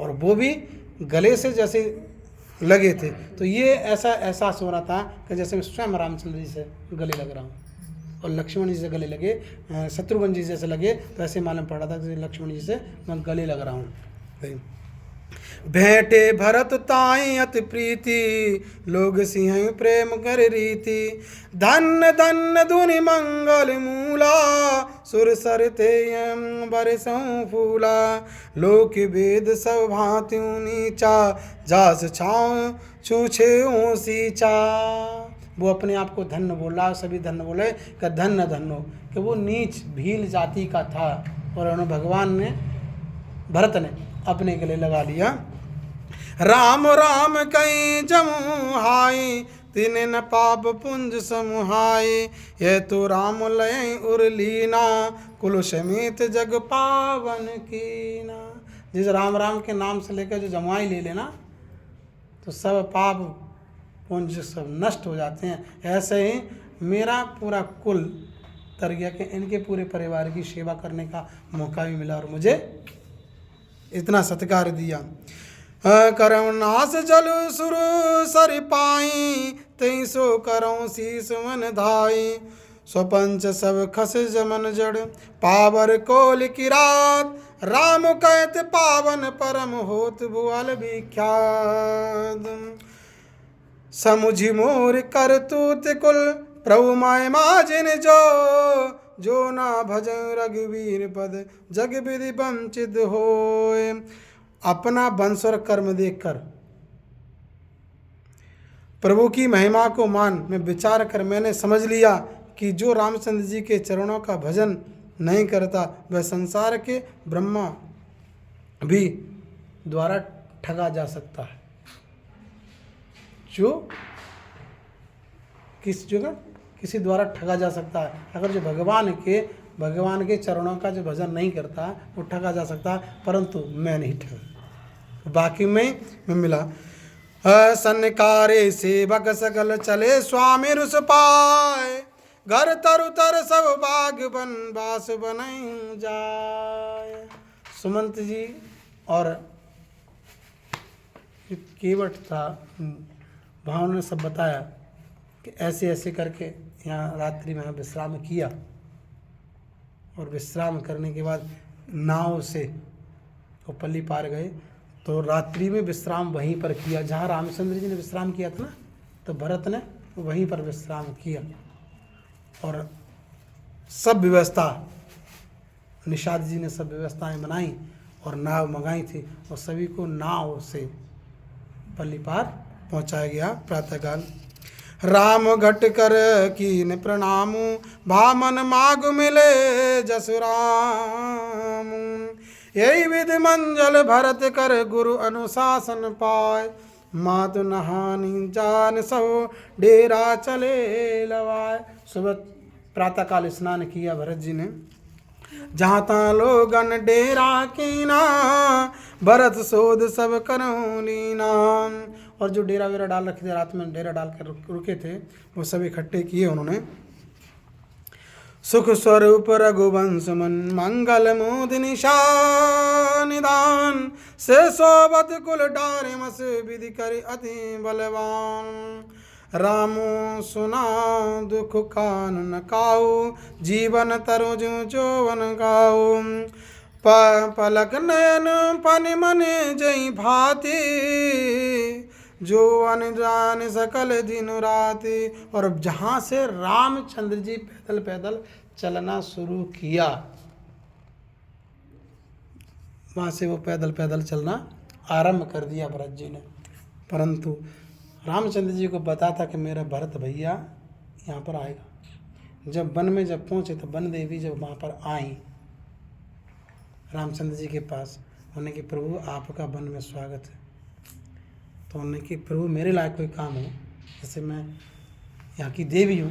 और वो भी गले से जैसे लगे थे तो ये ऐसा एहसास हो रहा था कि जैसे मैं स्वयं रामचंद्र जी से गले लग रहा हूँ, और लक्ष्मण जी से गले लगे, शत्रुघ्न जी जैसे लगे, तो ऐसे मालूम पड़ रहा था कि लक्ष्मण जी से मैं गले लग रहा हूँ। भेंटे भरत ताई अति प्रीति लोग सिंह प्रेम कर रीति। धन धन धुनि मंगल मूला सुर सरते बरसों फूला। लोक वेद सब भांति नीचा जास छाँव छूछे सींचा। वो अपने आप को धन्य बोला, सभी धन्य बोले कि धन्य धन्य, कि वो नीच भील जाति का था और उन्हें भगवान ने, भरत ने अपने गले लगा लिया। राम राम कई जमु हाई तिने न पाप पुंज समुहाई। ये तो राम लय उर्लीना कुल समेत जग पावन कीना। जिस राम राम के नाम से लेकर जो जमुआई ले लेना तो सब पाप पुंज सब नष्ट हो जाते हैं। ऐसे ही मेरा पूरा कुल तर गया कि इनके पूरे परिवार की सेवा करने का मौका भी मिला और मुझे इतना सत्कार दिया। करुणास जल सुर सर पाई तई सो करऊँ शीस मन धाई। स्वपंच सब खस जमन जड़ पावर कोल की रात। राम कहत पावन परम होत भुअल विख्यात। समुझि मोर करतूत कुल प्रभु माय माजिन जो ना भज रघुवीर पद जग विधि वंचित होए। अपना वंश और कर्म देखकर प्रभु की महिमा को मान में विचार कर मैंने समझ लिया कि जो रामचंद्र जी के चरणों का भजन नहीं करता वह संसार के ब्रह्मा भी द्वारा ठगा जा सकता है। जो किस जगह किसी द्वारा ठगा जा सकता है। अगर जो भगवान के चरणों का जो भजन नहीं करता वो ठगा जा सकता है, परंतु मैं नहीं ठगा, बाकी में मिला। सन्निकारे सेवक सकल चले स्वामी रुस पाए। घर तरु तर सब बाग बन बास बनई जाए। सुमंत जी और केवट था, वहाँ उन्होंने सब बताया कि ऐसे ऐसे करके यहाँ रात्रि में विश्राम किया, और विश्राम करने के बाद नाव से वो पल्ली पार गए। तो रात्रि में विश्राम वहीं पर किया जहाँ रामचंद्र जी ने विश्राम किया था ना, तो भरत ने वहीं पर विश्राम किया। और सब व्यवस्था निषाद जी ने सब व्यवस्थाएं बनाई और नाव मंगाई थी, और सभी को नाव से पल्ली पार पहुंचाया गया। प्रातःकाल राम घट कर कीन प्रणाम भामन माग मिले जसुराम। यही विधि मंजल भरत कर गुरु अनुशासन पाए। मातु नहानी जान सब डेरा चले लवाए। सुबह प्रातःकाल स्नान किया भरत जी ने जहाँ ता लोगन डेरा कीना, भरत सोध सब करूँ लीना। और जो डेरा वेरा डाल रखे थे, रात में डेरा डाल कर रुके थे, वो सब इकट्ठे किए उन्होंने। सुख स्वरूप रघुवंश मन, मंगल मोद निशानिदान, से सोबत कुल डारे मस, विधि कर अति बलवान। रामो सुना दुख कान न काऊ, जीवन तरु जो जोवन गाऊ। पलक नयन पन मन जई भांति, जो अनजान सकल दिन राति। और जहाँ से रामचंद्र जी पैदल पैदल चलना शुरू किया, वहाँ से वो पैदल पैदल चलना आरंभ कर दिया भरत जी ने। परंतु रामचंद्र जी को पता था कि मेरा भरत भैया यहाँ पर आएगा। जब वन में जब पहुँचे तो वन देवी जब वहाँ पर आई रामचंद्र जी के पास, उन्होंने कि प्रभु आपका वन में स्वागत है। तो उन्होंने कि प्रभु मेरे लायक कोई काम हो, जैसे मैं यहाँ की देवी हूँ,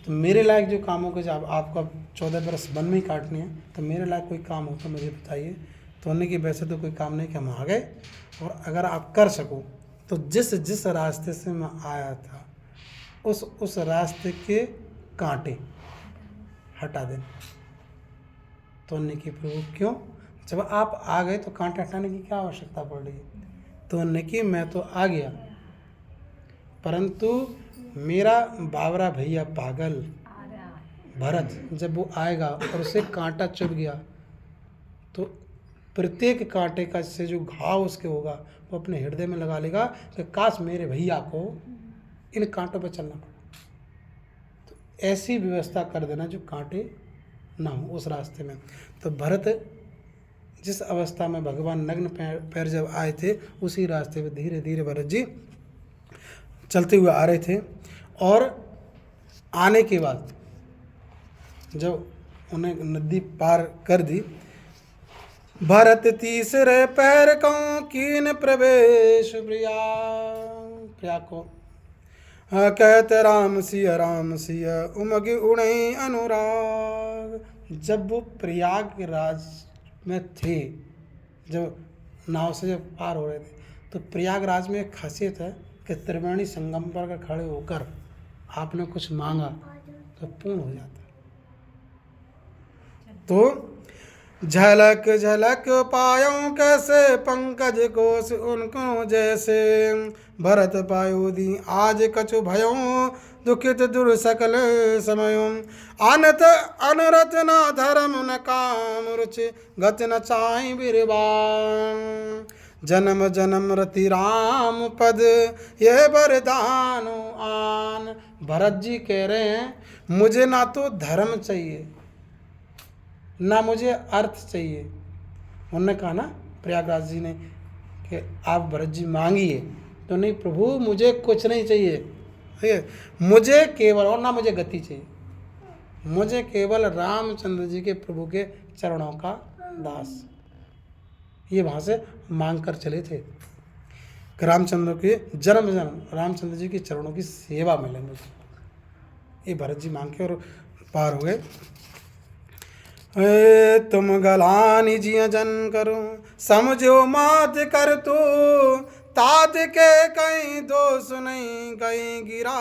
तो मेरे लायक जो काम हो कि जब आपका 14 बरस वन में ही काटने हैं, तो मेरे लायक कोई काम हो तो मुझे बताइए। तो उन्होंने कि वैसे तो कोई काम नहीं कि हम आ गए, और अगर आप कर सको तो जिस जिस रास्ते से मैं आया था उस रास्ते के कांटे हटा देना। तो उन्होंने कि प्रभु क्यों, जब आप आ गए तो कांटे हटाने की क्या आवश्यकता पड़ रही है। तो उन्होंने कि मैं तो आ गया, परंतु मेरा बावरा भैया पागल भरत जब वो आएगा और उसे कांटा चुभ गया, तो प्रत्येक कांटे का से जो घाव उसके होगा वो अपने हृदय में लगा लेगा कि काश मेरे भैया को इन कांटों पर चलना पड़ा। तो ऐसी व्यवस्था कर देना जो कांटे ना हो उस रास्ते में। तो भरत जिस अवस्था में भगवान नग्न पैर जब आए थे, उसी रास्ते पे धीरे धीरे भरत जी चलते हुए आ रहे थे। और आने के बाद जब उन्हें नदी पार कर दी, भरत तीसरे पैर को कीन प्रवेश प्रिया को, कहते राम सिया उमग उड़ई अनुराग। जब वो प्रयागराज में थे, जब नाव से जब पार हो रहे थे, तो प्रयागराज में एक खासियत है कि त्रिवेणी संगम पर अगर खड़े होकर आपने कुछ मांगा तो पूर्ण हो जाता है। तो झलक झलक पायों कैसे पंकज कोश उनको जैसे, भरत पायो दी आज कछु भयो दुखित दुर सकल समयो। अनत अनरत न धर्म न काम रुचि गति न चाहि बिरबान, जन्म जन्म रति राम पद ये वरदान आन। भरत जी कह रहे हैं मुझे ना तो धर्म चाहिए ना मुझे अर्थ चाहिए। उन्होंने कहा ना प्रयागराज जी ने कि आप भरत जी मांगिए, तो नहीं प्रभु मुझे कुछ नहीं चाहिए, ठीक है, मुझे केवल, और ना मुझे गति चाहिए, मुझे केवल रामचंद्र जी के प्रभु के चरणों का दास। ये वहाँ से मांग कर चले थे कि रामचंद्र के जन्म जन्म रामचंद्र जी के चरणों की सेवा मिले मुझे। ये भरत जी मांग के और पार हो गए। तुम गलानी जिया जन करो समझो मात कर तो, तात के कहीं दोष नहीं कहीं गिरा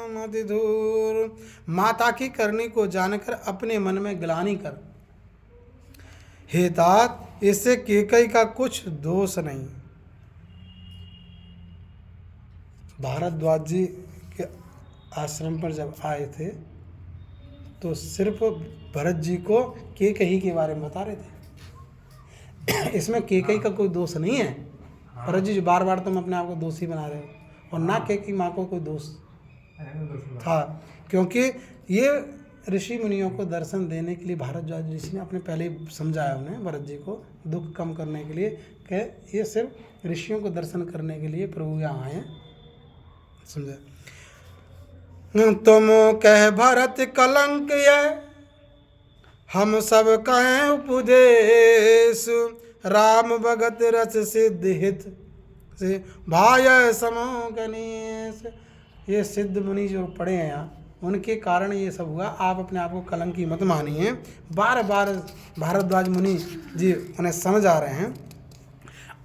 मत दूर। माता की करनी को जानकर अपने मन में ग्लानि कर, हे तात इससे केकई का कुछ दोष नहीं। भारद्वाज जी के आश्रम पर जब आए थे तो सिर्फ भरत जी को केकई के बारे में बता रहे थे। इसमें केकई का कोई दोष नहीं है। भरत जी बार बार तुम अपने आप को दोषी बना रहे हो, और ना केकई माँ को कोई दोष था, क्योंकि ये ऋषि मुनियों को दर्शन देने के लिए भारद्वाज ऋषि ने अपने पहले ही समझाया उन्हें भरत जी को दुख कम करने के लिए कि ये सिर्फ ऋषियों को दर्शन करने के लिए प्रभु यहाँ आए हैं, समझा। तुम कह भरत कलंक ये हम सब कहें उपदेश, राम भगत रस सिद्ध हित से भाय समो गणेश। ये सिद्ध मुनि जो पढ़े हैं यहाँ, उनके कारण ये सब हुआ। आप अपने आप को कलंकी मत मानिए। बार बार भारद्वाज मुनि जी उन्हें समझा रहे हैं।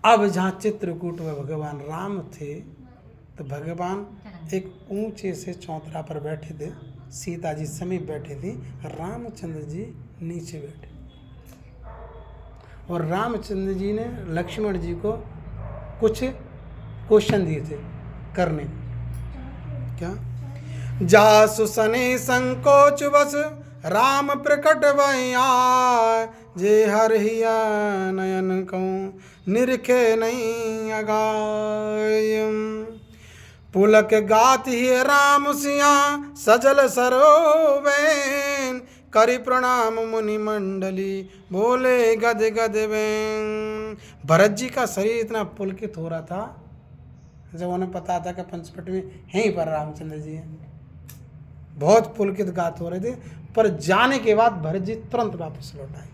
अब जहाँ चित्रकूट में भगवान राम थे तो भगवान एक ऊंचे से चौतरा पर बैठे थे, सीता जी समीप बैठे थी, रामचंद्र जी नीचे बैठे और रामचंद्र जी ने लक्ष्मण जी को कुछ क्वेश्चन दिए थे करने। क्या? जासु सने संकोच बस राम प्रकट भैया, जे हर हिया नयन कहूँ निरखे नहीं अगाय। पुलक गात ही राम सिया सजल सरोबेन, करि प्रणाम मुनि मंडली बोले गद गद बेन। भरत जी का शरीर इतना पुलकित हो रहा था जब उन्हें पता था कि पंचवट में यहीं पर रामचंद्र जी हैं, बहुत पुलकित गात हो रहे थे। पर जाने के बाद भरत जी तुरंत वापस लौट आए।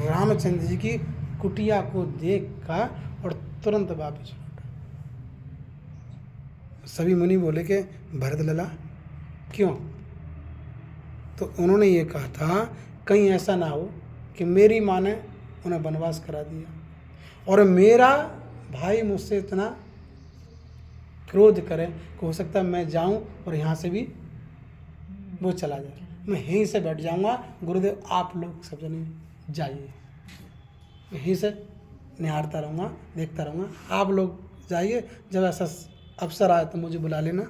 रामचंद्र जी की कुटिया को देख कर और तुरंत वापस लौट आए। सभी मुनि बोले कि भरत लला क्यों? तो उन्होंने ये कहा था कहीं ऐसा ना हो कि मेरी माँ ने उन्हें वनवास करा दिया और मेरा भाई मुझसे इतना क्रोध करे कि हो सकता है मैं जाऊं और यहाँ से भी वो चला जाए, मैं यहीं से बैठ जाऊंगा। गुरुदेव आप लोग सब जने जाइए, यहीं से निहारता रहूँगा, देखता रहूँगा, आप लोग जाइए। जब ऐसा अवसर आए तो मुझे बुला लेना।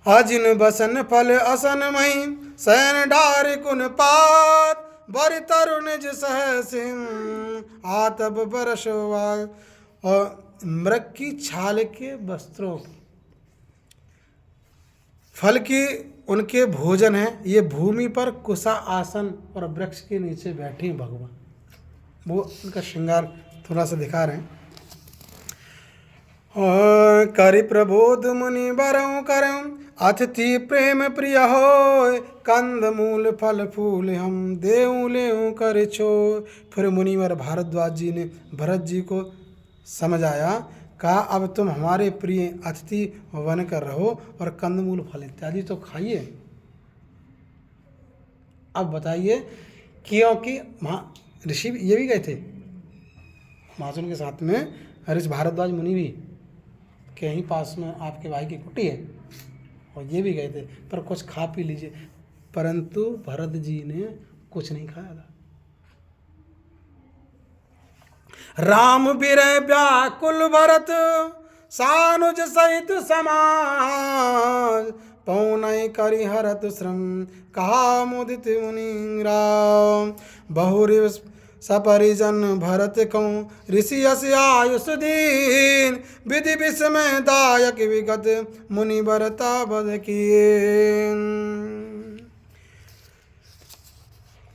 अजिन बसन फल असन मही सैन डार कुन पात, बरि तरुण जिस सिंह आतब बरसवा। और मृग की छाल के वस्त्रों फल की उनके भोजन है। ये भूमि पर कुशा आसन और वृक्ष के नीचे बैठे हैं भगवान। वो उनका श्रृंगार थोड़ा सा दिखा रहे हैं। करि प्रबोध मुनि बरऊ करऊं, अतिथि प्रेम प्रिय हो, कंद मूल फल फूल हम देऊं लेऊं कर छो। फिर मुनिवर भारद्वाज जी ने भरत जी को समझाया, कहा अब तुम हमारे प्रिय अतिथि बन कर रहो और कंदमूल फल इत्यादि तो खाइए। अब बताइए, क्योंकि ऋषि ये भी गए थे महाजन के साथ में, ऋषि भारद्वाज मुनि भी के यहीं पास में आपके भाई की कुटी है और ये भी गए थे, पर कुछ खा पी लीजिए। परंतु भरत जी ने कुछ नहीं खाया था। राम बिरह व्याकुल भरत सानुज सहित समाज, पौनय करि हरत श्रम कहा मुदित मुनि राम। बहुरि सपरिजन भरत कहूँ ऋषि अस आयुष दीन, विधि विस्मय दायक विगत मुनि बरता बद किए।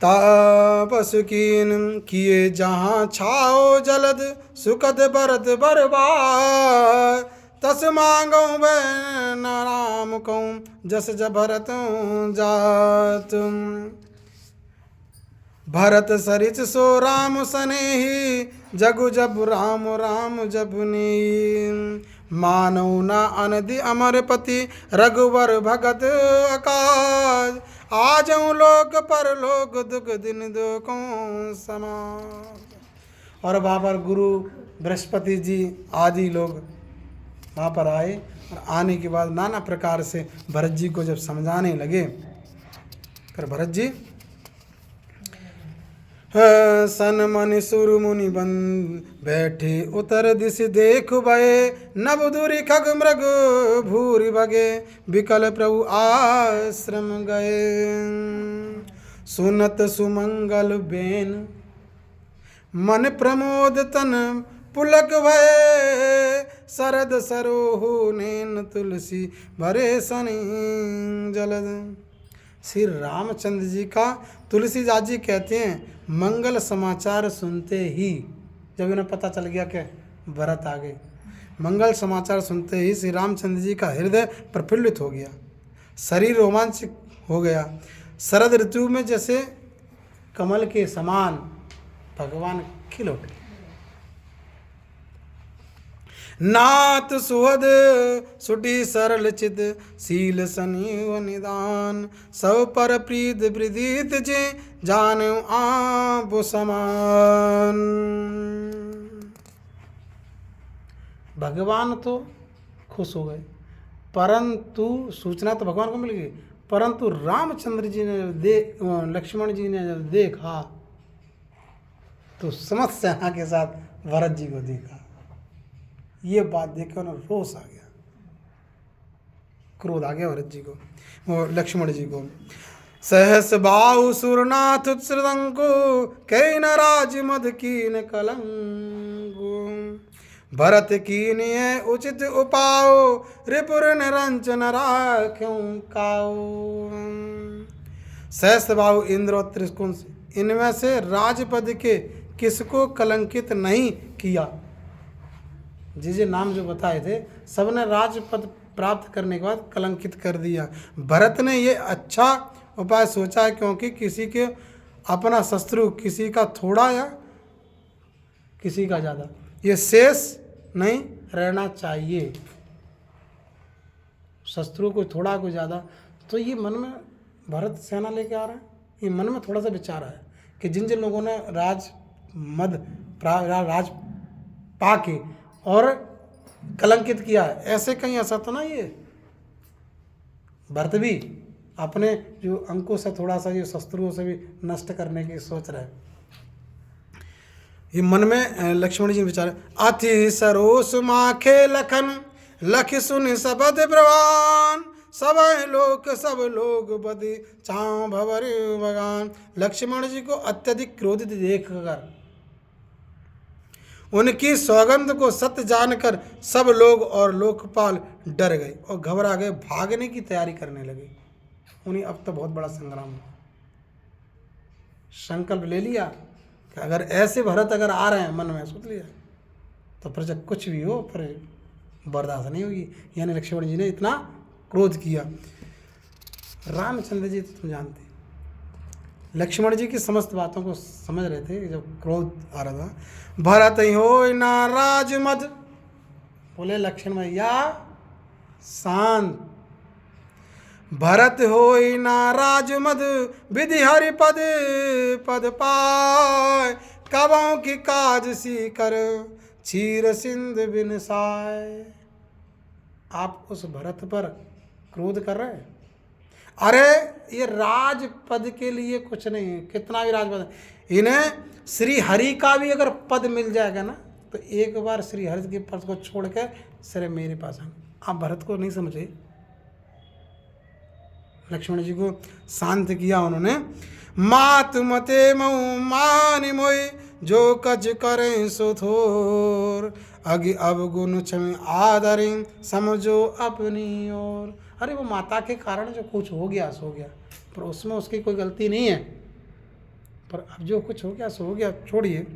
तापस कीन किए जहाँ छाओ जलद सुखद भरत बरबार, तस मांगो बैन राम कहूँ जस भरत जात। भरत सरिच सो राम सनेही, जगु जब राम राम जब नी। मानव न अनदि अमर पति रघुवर भगत अकाज, आजऊ लोक पर लोक दुख दिन दुखों समाज। और वहाँ पर गुरु बृहस्पति जी आदि लोग वहाँ पर आए और आने के बाद नाना प्रकार से भरत जी को जब समझाने लगे, फिर भरत जी सन मन सुर मुनि बन बैठे उतर दिश देख भये, नभ दूरी खग मृग भूरि भगे विकल प्रभु आश्रम गए। सुनत सुमंगल बेन मन प्रमोद तन पुलक भये, शरद सरोह नैन तुलसी भरे सनी जलद। श्री रामचंद्र जी का तुलसीदास जी कहते हैं मंगल समाचार सुनते ही, जब उन्हें पता चल गया कि भरत आ गए, मंगल समाचार सुनते ही श्री रामचंद्र जी का हृदय प्रफुल्लित हो गया, शरीर रोमांचित हो गया। शरद ऋतु में जैसे कमल के समान भगवान खिल उठे। नाथ सुहद सुटी सरल चित शील सनीव निदान सब पर प्रीत प्रदीत जे जान आप समान। भगवान तो खुश हो गए, परंतु सूचना तो भगवान को मिल गई, परंतु रामचंद्र जी ने लक्ष्मण जी ने जब देखा तो समस्त सेना के साथ भरत जी को देखा। ये बात देखकर उन्हें रोष आ गया, क्रोध आ गया भरत जी को, वो लक्ष्मण जी को। सहस बाहु सुरनाथ श्रृंको कई न राज मद कीन कलंको भरत कीन उचित उपाओ रिपुर निरंजन राख्यों काओ। सहस बाहु इंद्र और त्रिशंकु इनमें से राजपद के किसको कलंकित नहीं किया। जिसे नाम जो बताए थे सबने राजपद प्राप्त करने के बाद कलंकित कर दिया। भरत ने ये अच्छा उपाय सोचा है, क्योंकि किसी के अपना शत्रु किसी का थोड़ा या किसी का ज़्यादा ये शेष नहीं रहना चाहिए। शत्रु को थोड़ा को ज़्यादा, तो ये मन में भरत सेना लेके आ रहा है, ये मन में थोड़ा सा विचार है कि जिन जिन लोगों ने राज पाके और कलंकित किया है, ऐसे कहीं ऐसा तो ना ये भरत भी अपने जो अंकों से थोड़ा सा ये शत्रुओं से भी नष्ट करने की सोच रहे हैं। ये मन में लक्ष्मण जी विचार, अति सरोस माखे लखन लख सुन सबद प्रवान सब लोग बदी चाँव भवर बगान। लक्ष्मण जी को अत्यधिक क्रोधित देखकर उनकी सौगंध को सत्य जानकर सब लोग और लोकपाल डर गए और घबरा गए, भागने की तैयारी करने लगे। उन्हें अब तो बहुत बड़ा संग्राम हुआ, संकल्प ले लिया कि अगर ऐसे भरत अगर आ रहे हैं, मन में सोच लिया तो फिर जब कुछ भी हो फिर बर्दाश्त नहीं होगी। यानी लक्ष्मण जी ने इतना क्रोध किया। रामचंद्र जी तो तुम जानते, लक्ष्मण जी की समस्त बातों को समझ रहे थे। जब क्रोध आ रहा था, भरत हो नाराज मद, बोले लक्ष्मण भैया शांत। भरत हो नाराज मद विधि हरि पद पद पाय कबों की काज सी कर क्षीर सिंध बिनसाय। आप उस भरत पर क्रोध कर रहे हैं। अरे ये राजपद के लिए कुछ नहीं है, कितना भी राजपद, इन्हें श्री हरि का भी अगर पद मिल जाएगा ना तो एक बार श्री हरि के पद को छोड़ के सिर्फ मेरे पास आए। आप भरत को नहीं समझे। लक्ष्मण जी को शांत किया उन्होंने। मात मते मऊ मान मोय जो कज करें सो थोर अgi अवगुण क्षम आदरिं समझो अपनी ओर। अरे वो माता के कारण जो कुछ हो गया सो गया, पर उसमें उसकी कोई गलती नहीं है, पर अब जो कुछ हो गया सो हो गया, छोड़िए।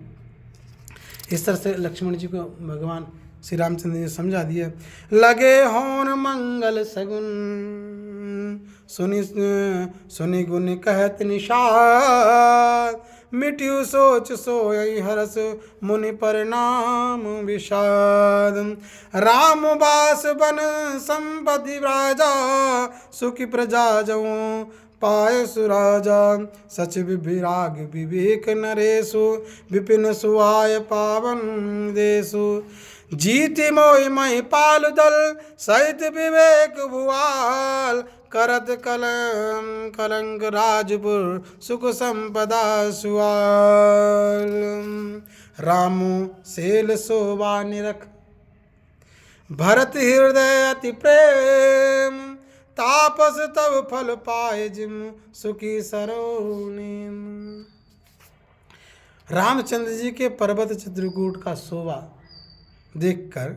इस तरह से लक्ष्मण जी को भगवान श्री रामचंद्र जी समझा दिए। लगे होन मंगल सगुन सुनी सुनी गुण कहत निषाद मिट्यू सोच सोई हरस मुनि परिणाम विषाद। राम बास बन संपत्ति राजा सुखी प्रजा जऊँ पाय सुराजा सच विराग विवेक नरेशु विपिन सुआय पावन देशु। जीति मोहि महि पाल दल सहित विवेक भुआल करत कलंक राजपुर सुख संपदा सुआल। रामु सेल शोभा निरख भरत हृदय अति प्रेम तापस तब फल पाए जिम सुखी सरोनिम। रामचंद्र जी के पर्वत चित्रकूट का शोभा देखकर,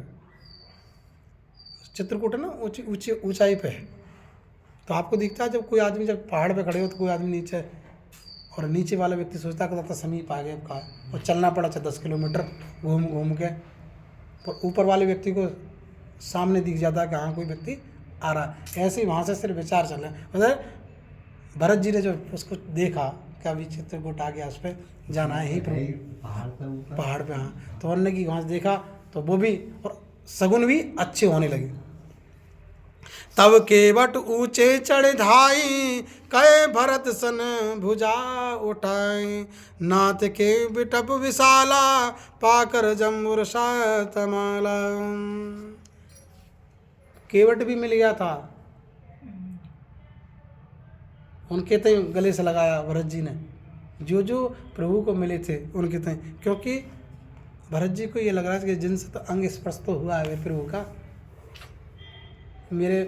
चित्रकूट है ना ऊंची ऊंचाई पे है, तो आपको दिखता है जब कोई आदमी जब पहाड़ पे खड़े हो तो कोई आदमी नीचे, और नीचे वाला व्यक्ति सोचता है समीप आ गया का, और चलना पड़ा 10 किलोमीटर घूम घूम के, पर ऊपर वाले व्यक्ति को सामने दिख जाता है कि हाँ कोई व्यक्ति आ रहा है। ऐसे ही वहाँ से सिर्फ विचार चल रहा है। मतलब भरत जी ने जो उसको देखा कि अभी चित्रकूट आ गया, उस पर जाना है, यहीं पर पहाड़ पे। हाँ, तो उन्होंने की वहाँ से देखा तो वो भी, और सगुन भी अच्छे होने लगे। तब केवट ऊंचे चढ़ धाई, कहे भरत सन भुजा उठाई। नाथ के बिटप विशाला, पाकर जम्बुर तमाला। केवट भी मिल गया था, उनके तय गले से लगाया भरत जी ने, जो जो प्रभु को मिले थे उनके तय, क्योंकि भरत जी को ये लग रहा था कि जिनसे तो अंग स्पर्श तो हुआ है प्रभु का, मेरे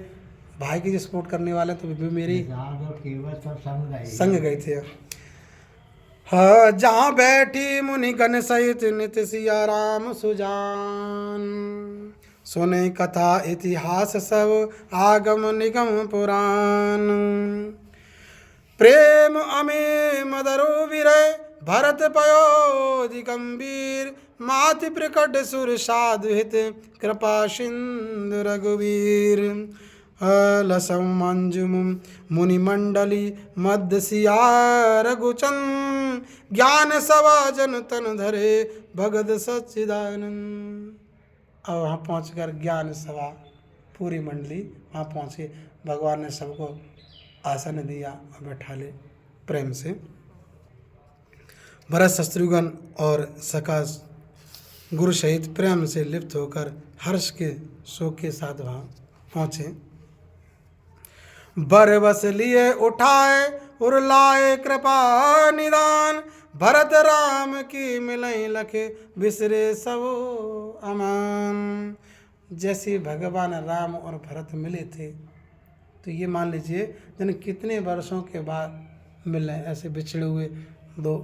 भाई की जो सपोर्ट करने वाले तो भी मेरी संग गए थे। हाँ, जहाँ बैठी मुनिगण सहित नित सिया राम सुजान। सुने कथा इतिहास सब आगम निगम पुराण। प्रेम अमे मदरो विरय भरत पयोधि गंभीर। माति प्रकट सुर साधु हित कृपा सिंधु रघुवीर। लसम मंजुम मुनिमंडली मध्य सिया रघुचंद। ज्ञान सभा जन तन धरे भगत सच्चिदानंद। और वहाँ पहुँच कर ज्ञान सभा पूरी मंडली वहाँ पहुँचे, भगवान ने सबको आसन दिया और बैठा ले प्रेम से। भरत शत्रुघ्न और सखा गुरु सहित प्रेम से लिप्त होकर हर्ष के शोक के साथ वहाँ पहुँचे। बर बस लिए उठाए उर लाए कृपा निदान। भरत राम की मिलई लखे बिसरे सबो अमान। जैसे भगवान राम और भरत मिले थे, तो ये मान लीजिए जन कितने वर्षों के बाद मिल रहे हैं, ऐसे बिछड़े हुए दो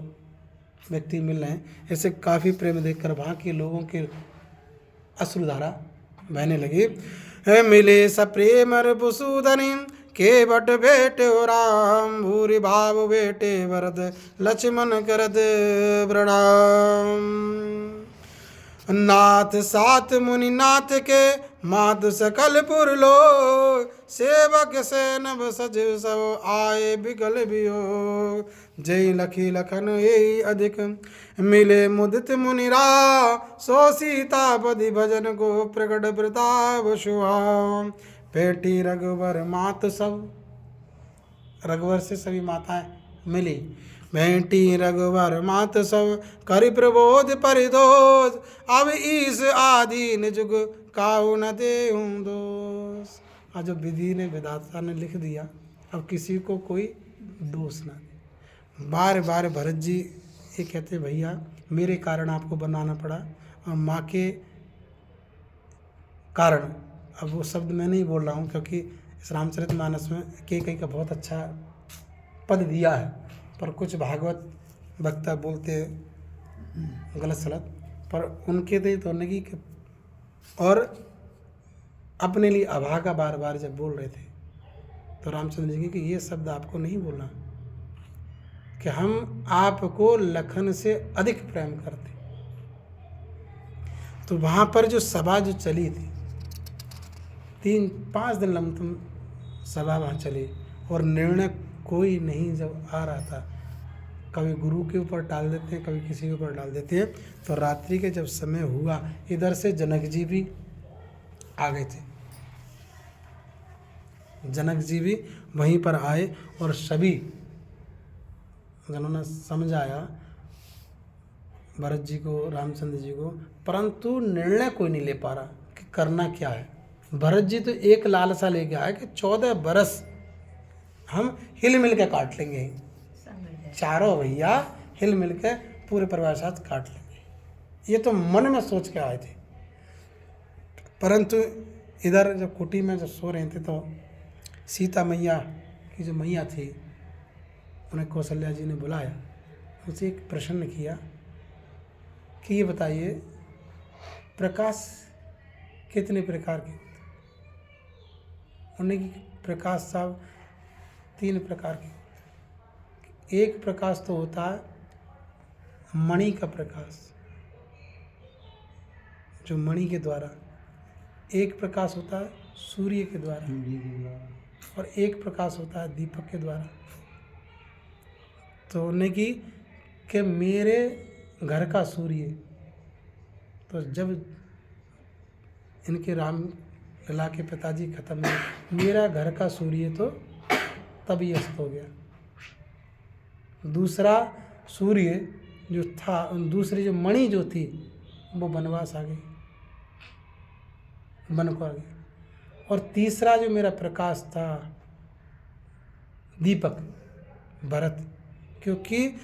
व्यक्ति मिल रहे हैं। ऐसे काफ़ी प्रेम देखकर वहाँ के लोगों के अश्रुधारा बहने लगी। मिले सप्रेम पुसूदनी केवट बेटे राम। भूरि भाव बेटे भरत लक्ष्मण करत प्रणाम। नाथ सात मुनि नाथ के माधु सकल पुर लो। सेवक से नभ सचिव सब आए बिगल बियोग। जय लखी लखन यही अधिक मिले मुदित मुनिरा। सो सीतापति भजन को प्रकट प्रताप सुहाव। पेटी रघुवर मात सब, रघुवर से सभी माताएं मिली। भेंटी रघुवर मात सब करि प्रबोध परिदोष। अब ईस आदि जुग काहू न देहूं दोष। आज जो विधि ने विधाता ने लिख दिया, अब किसी को कोई दोष ना दे। बार बार भरत जी ये कहते भैया मेरे कारण आपको बनाना पड़ा, और माँ के कारण। अब वो शब्द मैं नहीं बोल रहा हूँ, क्योंकि इस रामचरितमानस में कई का बहुत अच्छा पद दिया है, पर कुछ भागवत वक्ता बोलते हैं गलत सलत, पर उनके तो नहीं कि, और अपने लिए अभागा बार बार जब बोल रहे थे तो रामचंद्र जी कि ये शब्द आपको नहीं बोलना, कि हम आपको लखन से अधिक प्रेम करते। तो वहाँ पर जो सभा जो चली थी, 3-5 दिन लमसम सभा वहाँ चली, और निर्णय कोई नहीं जब आ रहा था, कभी गुरु के ऊपर डाल देते हैं, कभी किसी के ऊपर डाल देते हैं। तो रात्रि के जब समय हुआ, इधर से जनक जी भी आ गए थे। जनक जी भी वहीं पर आए और सभी जिन्होंने समझाया भरत जी को, रामचंद्र जी को, परंतु निर्णय कोई नहीं ले पा रहा कि करना क्या है। भरत जी तो एक लालसा लेके आए कि 14 बरस हम हिल मिल के काट लेंगे, चारों भैया हिल मिल के पूरे परिवार साथ काट लेंगे। ये तो मन में सोच के आए थे। परंतु इधर जब कुटी में जब सो रहे थे, तो सीता मैया की जो मैया थी, उन्हें कौशल्या जी ने बुलाया, उनसे एक प्रश्न किया कि ये बताइए प्रकाश कितने प्रकार के होते हैं। उन्हें कि प्रकाश साहब 3 प्रकार के होते हैं। एक प्रकाश तो होता है मणि का प्रकाश, जो मणि के द्वारा। एक प्रकाश होता है सूर्य के द्वारा, और एक प्रकाश होता है दीपक के द्वारा। तो उन्हें कि मेरे घर का सूर्य, तो जब इनके राम लला के पिताजी खत्म हुए, मेरा घर का सूर्य तो तभी अस्त हो गया। दूसरा सूर्य जो था, दूसरी जो मणि जो थी वो वनवास आ गई, वन को आ गई। और तीसरा जो मेरा प्रकाश था दीपक भरत, क्योंकि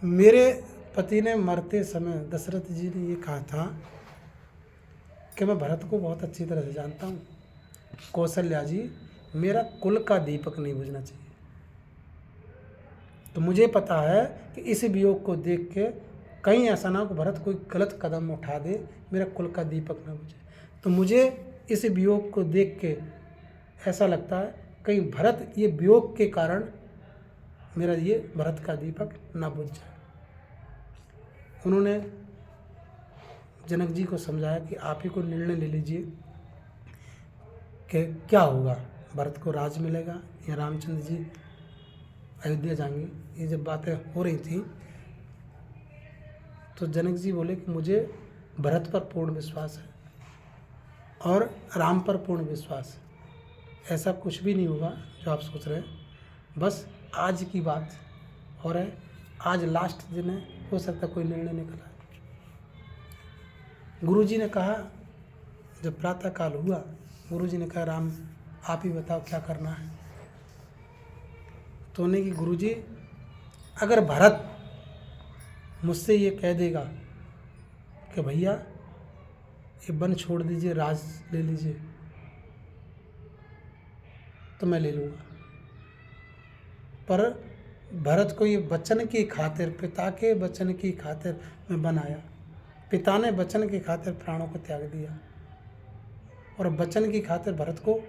मेरे पति ने मरते समय दशरथ जी ने ये कहा था कि मैं भरत को बहुत अच्छी तरह से जानता हूँ, कौशल्या जी मेरा कुल का दीपक नहीं बुझना चाहिए। तो मुझे पता है कि इस वियोग को देख के कहीं ऐसा ना हो कि भरत कोई गलत कदम उठा दे, मेरा कुल का दीपक ना बुझे। तो मुझे इस वियोग को देख के ऐसा लगता है कहीं भरत ये वियोग के कारण मेरा ये भरत का दीपक ना बुझ जाए। उन्होंने जनक जी को समझाया कि आप ही को निर्णय ले लीजिए कि क्या होगा, भरत को राज मिलेगा या रामचंद्र जी अयोध्या जाएंगे। ये जब बातें हो रही थी तो जनक जी बोले कि मुझे भरत पर पूर्ण विश्वास है और राम पर पूर्ण विश्वास है, ऐसा कुछ भी नहीं होगा जो आप सोच रहे हैं। बस आज की बात हो रहा है, आज लास्ट दिन है, हो सकता है कोई निर्णय निकला। गुरुजी ने कहा, जब प्रातः काल हुआ, गुरुजी ने कहा राम आप ही बताओ क्या करना है। तो उन्हें कि गुरुजी अगर भरत मुझसे ये कह देगा कि भैया ये वन छोड़ दीजिए, राज ले लीजिए, तो मैं ले लूँगा। पर भरत को ये वचन की खातिर, पिता के वचन की खातिर मैं बनाया। पिता ने वचन की खातिर प्राणों को त्याग दिया और वचन की खातिर भरत को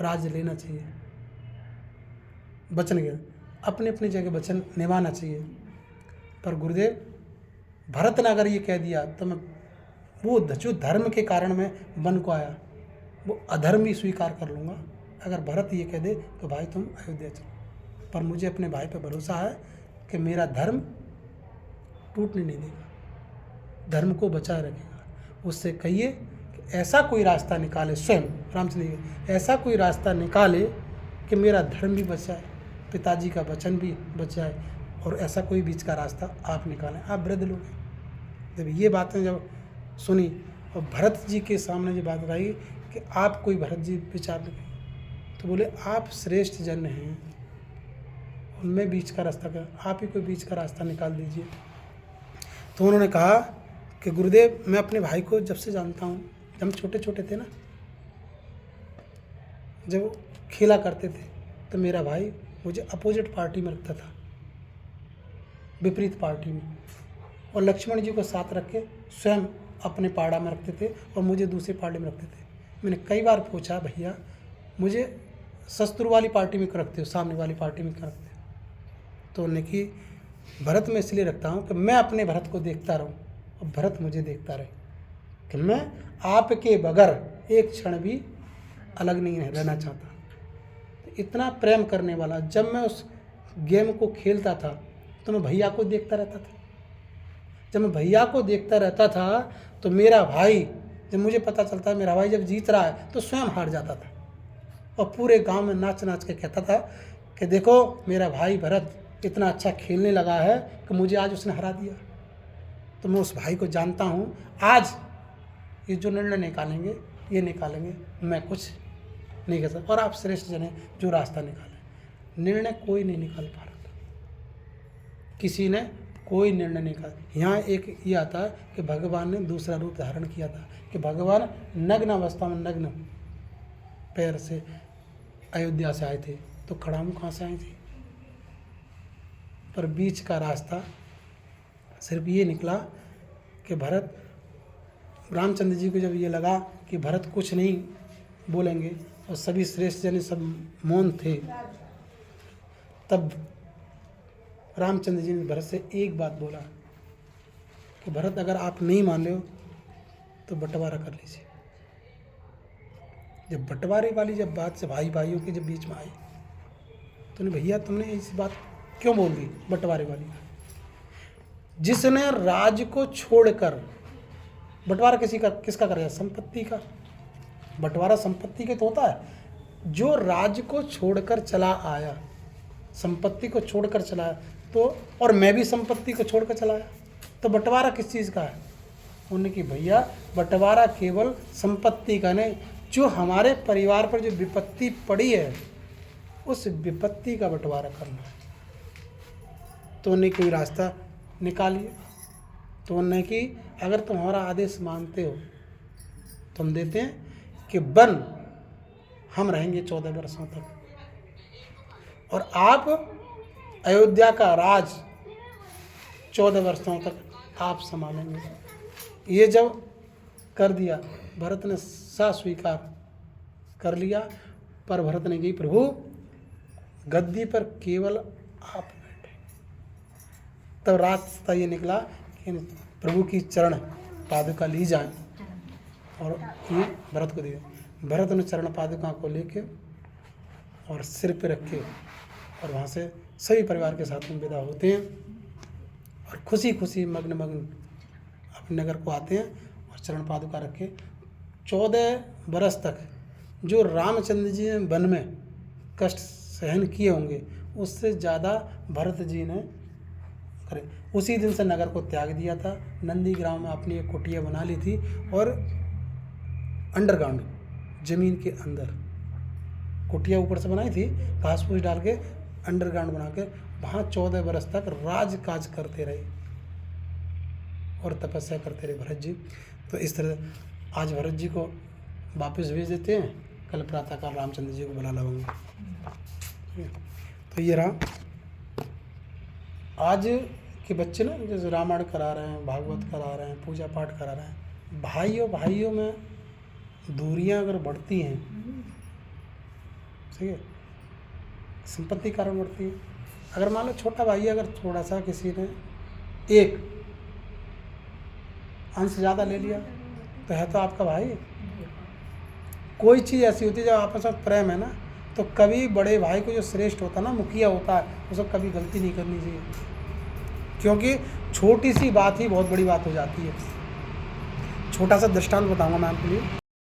राज लेना चाहिए। वचन के अपनी अपनी जगह वचन निभाना चाहिए। पर गुरुदेव भरत ने अगर ये कह दिया तो मैं वो जो धर्म के कारण मैं वन को आया वो अधर्म भी स्वीकार कर लूँगा। अगर भरत ये कह दे तो भाई तुम अयोध्या चलो, पर मुझे अपने भाई पर भरोसा है कि मेरा धर्म टूटने नहीं देगा, धर्म को बचाए रखेगा। उससे कहिए कि ऐसा कोई रास्ता निकाले, स्वयं रामचंद्र जी ऐसा कोई रास्ता निकाले कि मेरा धर्म भी बच जाए, पिताजी का वचन भी बच जाए, और ऐसा कोई बीच का रास्ता आप निकालें। आप वृद्ध लोग हैं। जब ये बातें जब सुनी और भरत जी के सामने जो बात आई कि आप कोई भरत जी विचार नहीं, तो बोले आप श्रेष्ठ जन हैं, उनमें बीच का रास्ता कर, आप ही कोई बीच का रास्ता निकाल दीजिए। तो उन्होंने कहा कि गुरुदेव मैं अपने भाई को जब से जानता हूँ, जब हम छोटे छोटे थे ना, जब वो खेला करते थे तो मेरा भाई मुझे अपोजिट पार्टी में रखता था, विपरीत पार्टी में, और लक्ष्मण जी को साथ रख के स्वयं अपने पाड़ा में रखते थे और मुझे दूसरी पार्टी में रखते थे। मैंने कई बार पूछा भैया मुझे शत्रु वाली पार्टी में क्यों रखते हो, सामने वाली पार्टी में क्यों रखते हो? तो उन्होंने कि भरत में इसलिए रखता हूँ कि मैं अपने भरत को देखता रहूँ और भरत मुझे देखता रहे, कि मैं आपके बगैर एक क्षण भी अलग नहीं रहना चाहता। तो इतना प्रेम करने वाला, जब मैं उस गेम को खेलता था तो मैं भैया को देखता रहता था। जब मैं भैया को देखता रहता था तो मेरा भाई, जब मुझे पता चलता मेरा भाई जब जीत रहा है तो स्वयं हार जाता था और पूरे गांव में नाच नाच के कहता था कि देखो मेरा भाई भरत इतना अच्छा खेलने लगा है कि मुझे आज उसने हरा दिया। तो मैं उस भाई को जानता हूँ, आज ये जो निर्णय निकालेंगे ये निकालेंगे, मैं कुछ नहीं कर सकता। और आप श्रेष्ठ जन हैं जो रास्ता निकालें। निर्णय कोई नहीं निकाल पा रहा था, किसी ने कोई निर्णय नहीं निकाला। यहाँ एक ये आता है कि भगवान ने दूसरा रूप धारण किया था, कि भगवान नग्न अवस्था में, नग्न पैर से अयोध्या से आए थे, तो खड़ाऊ कहाँ से आई थी? पर बीच का रास्ता सिर्फ ये निकला कि भरत, रामचंद्र जी को जब ये लगा कि भरत कुछ नहीं बोलेंगे और सभी श्रेष्ठ जन सब मौन थे, तब रामचंद्र जी ने भरत से एक बात बोला कि भरत अगर आप नहीं मान रहे हो तो बंटवारा कर लीजिए। जब बंटवारे वाली जब बात से भाई भाइयों के जब बीच में आई तो ने भैया तुमने इस बात क्यों बोल दी बंटवारे वाली? जिसने राज को छोड़कर बंटवारा किसका करेगा? संपत्ति का। बंटवारा संपत्ति के तो होता है। जो राज्य को छोड़कर चला आया, संपत्ति को छोड़कर चला आया, तो और मैं भी संपत्ति को छोड़कर चला आया, तो बंटवारा किस चीज़ का है? उन्होंने कि भैया बंटवारा केवल संपत्ति का नहीं, जो हमारे परिवार पर जो विपत्ति पड़ी है उस विपत्ति का बंटवारा करना है। तो उन्हें कोई रास्ता निकालिए। तो उन्होंने कि अगर तुम हमारा आदेश मानते हो तो हम देते हैं कि वन हम रहेंगे 14 वर्षों तक और आप अयोध्या का राज 14 वर्षों तक आप संभालेंगे। ये जब कर दिया, भरत ने स्वीकार कर लिया, पर भरत ने कही प्रभु गद्दी पर केवल आप बैठे। तब रास्ता ये निकला कि प्रभु की चरण पादुका ली जाए और ये भरत को दिए। भरत ने चरण पादुका को लेके और सिर पे रखे और वहाँ से सभी परिवार के साथ में विदा होते हैं और खुशी खुशी मग्न अपने नगर को आते हैं और चरण पादुका रखे। 14 बरस तक जो रामचंद्र जी ने वन में कष्ट सहन किए होंगे उससे ज़्यादा भरत जी ने करे। उसी दिन से नगर को त्याग दिया था। नंदीग्राम में अपनी एक कुटिया बना ली थी और अंडरग्राउंड जमीन के अंदर कुटिया ऊपर से बनाई थी, घास फूस डाल के अंडरग्राउंड बना के वहाँ 14 बरस तक राज काज करते रहे और तपस्या करते रहे भरत जी। तो इस तरह आज भरत जी को वापस भेज देते हैं, कल प्रातःकाल रामचंद्र जी को बुला लाऊंगा। तो ये रहा आज के बच्चे ना, जैसे रामायण करा रहे हैं, भागवत करा रहे हैं, पूजा पाठ करा रहे हैं, भाइयों में दूरियां अगर बढ़ती हैं, ठीक है, संपत्ति कारण बढ़ती है। अगर मान लो छोटा भाई अगर थोड़ा सा किसी ने एक अंश ज़्यादा ले लिया तो है तो आपका भाई। कोई चीज़ ऐसी होती है जब आपस में प्रेम है ना, तो कभी बड़े भाई को जो श्रेष्ठ होता है ना, मुखिया होता है, उसको कभी गलती नहीं करनी चाहिए, क्योंकि छोटी सी बात ही बहुत बड़ी बात हो जाती है। छोटा सा दृष्टांत बताऊंगा मैं आपके लिए।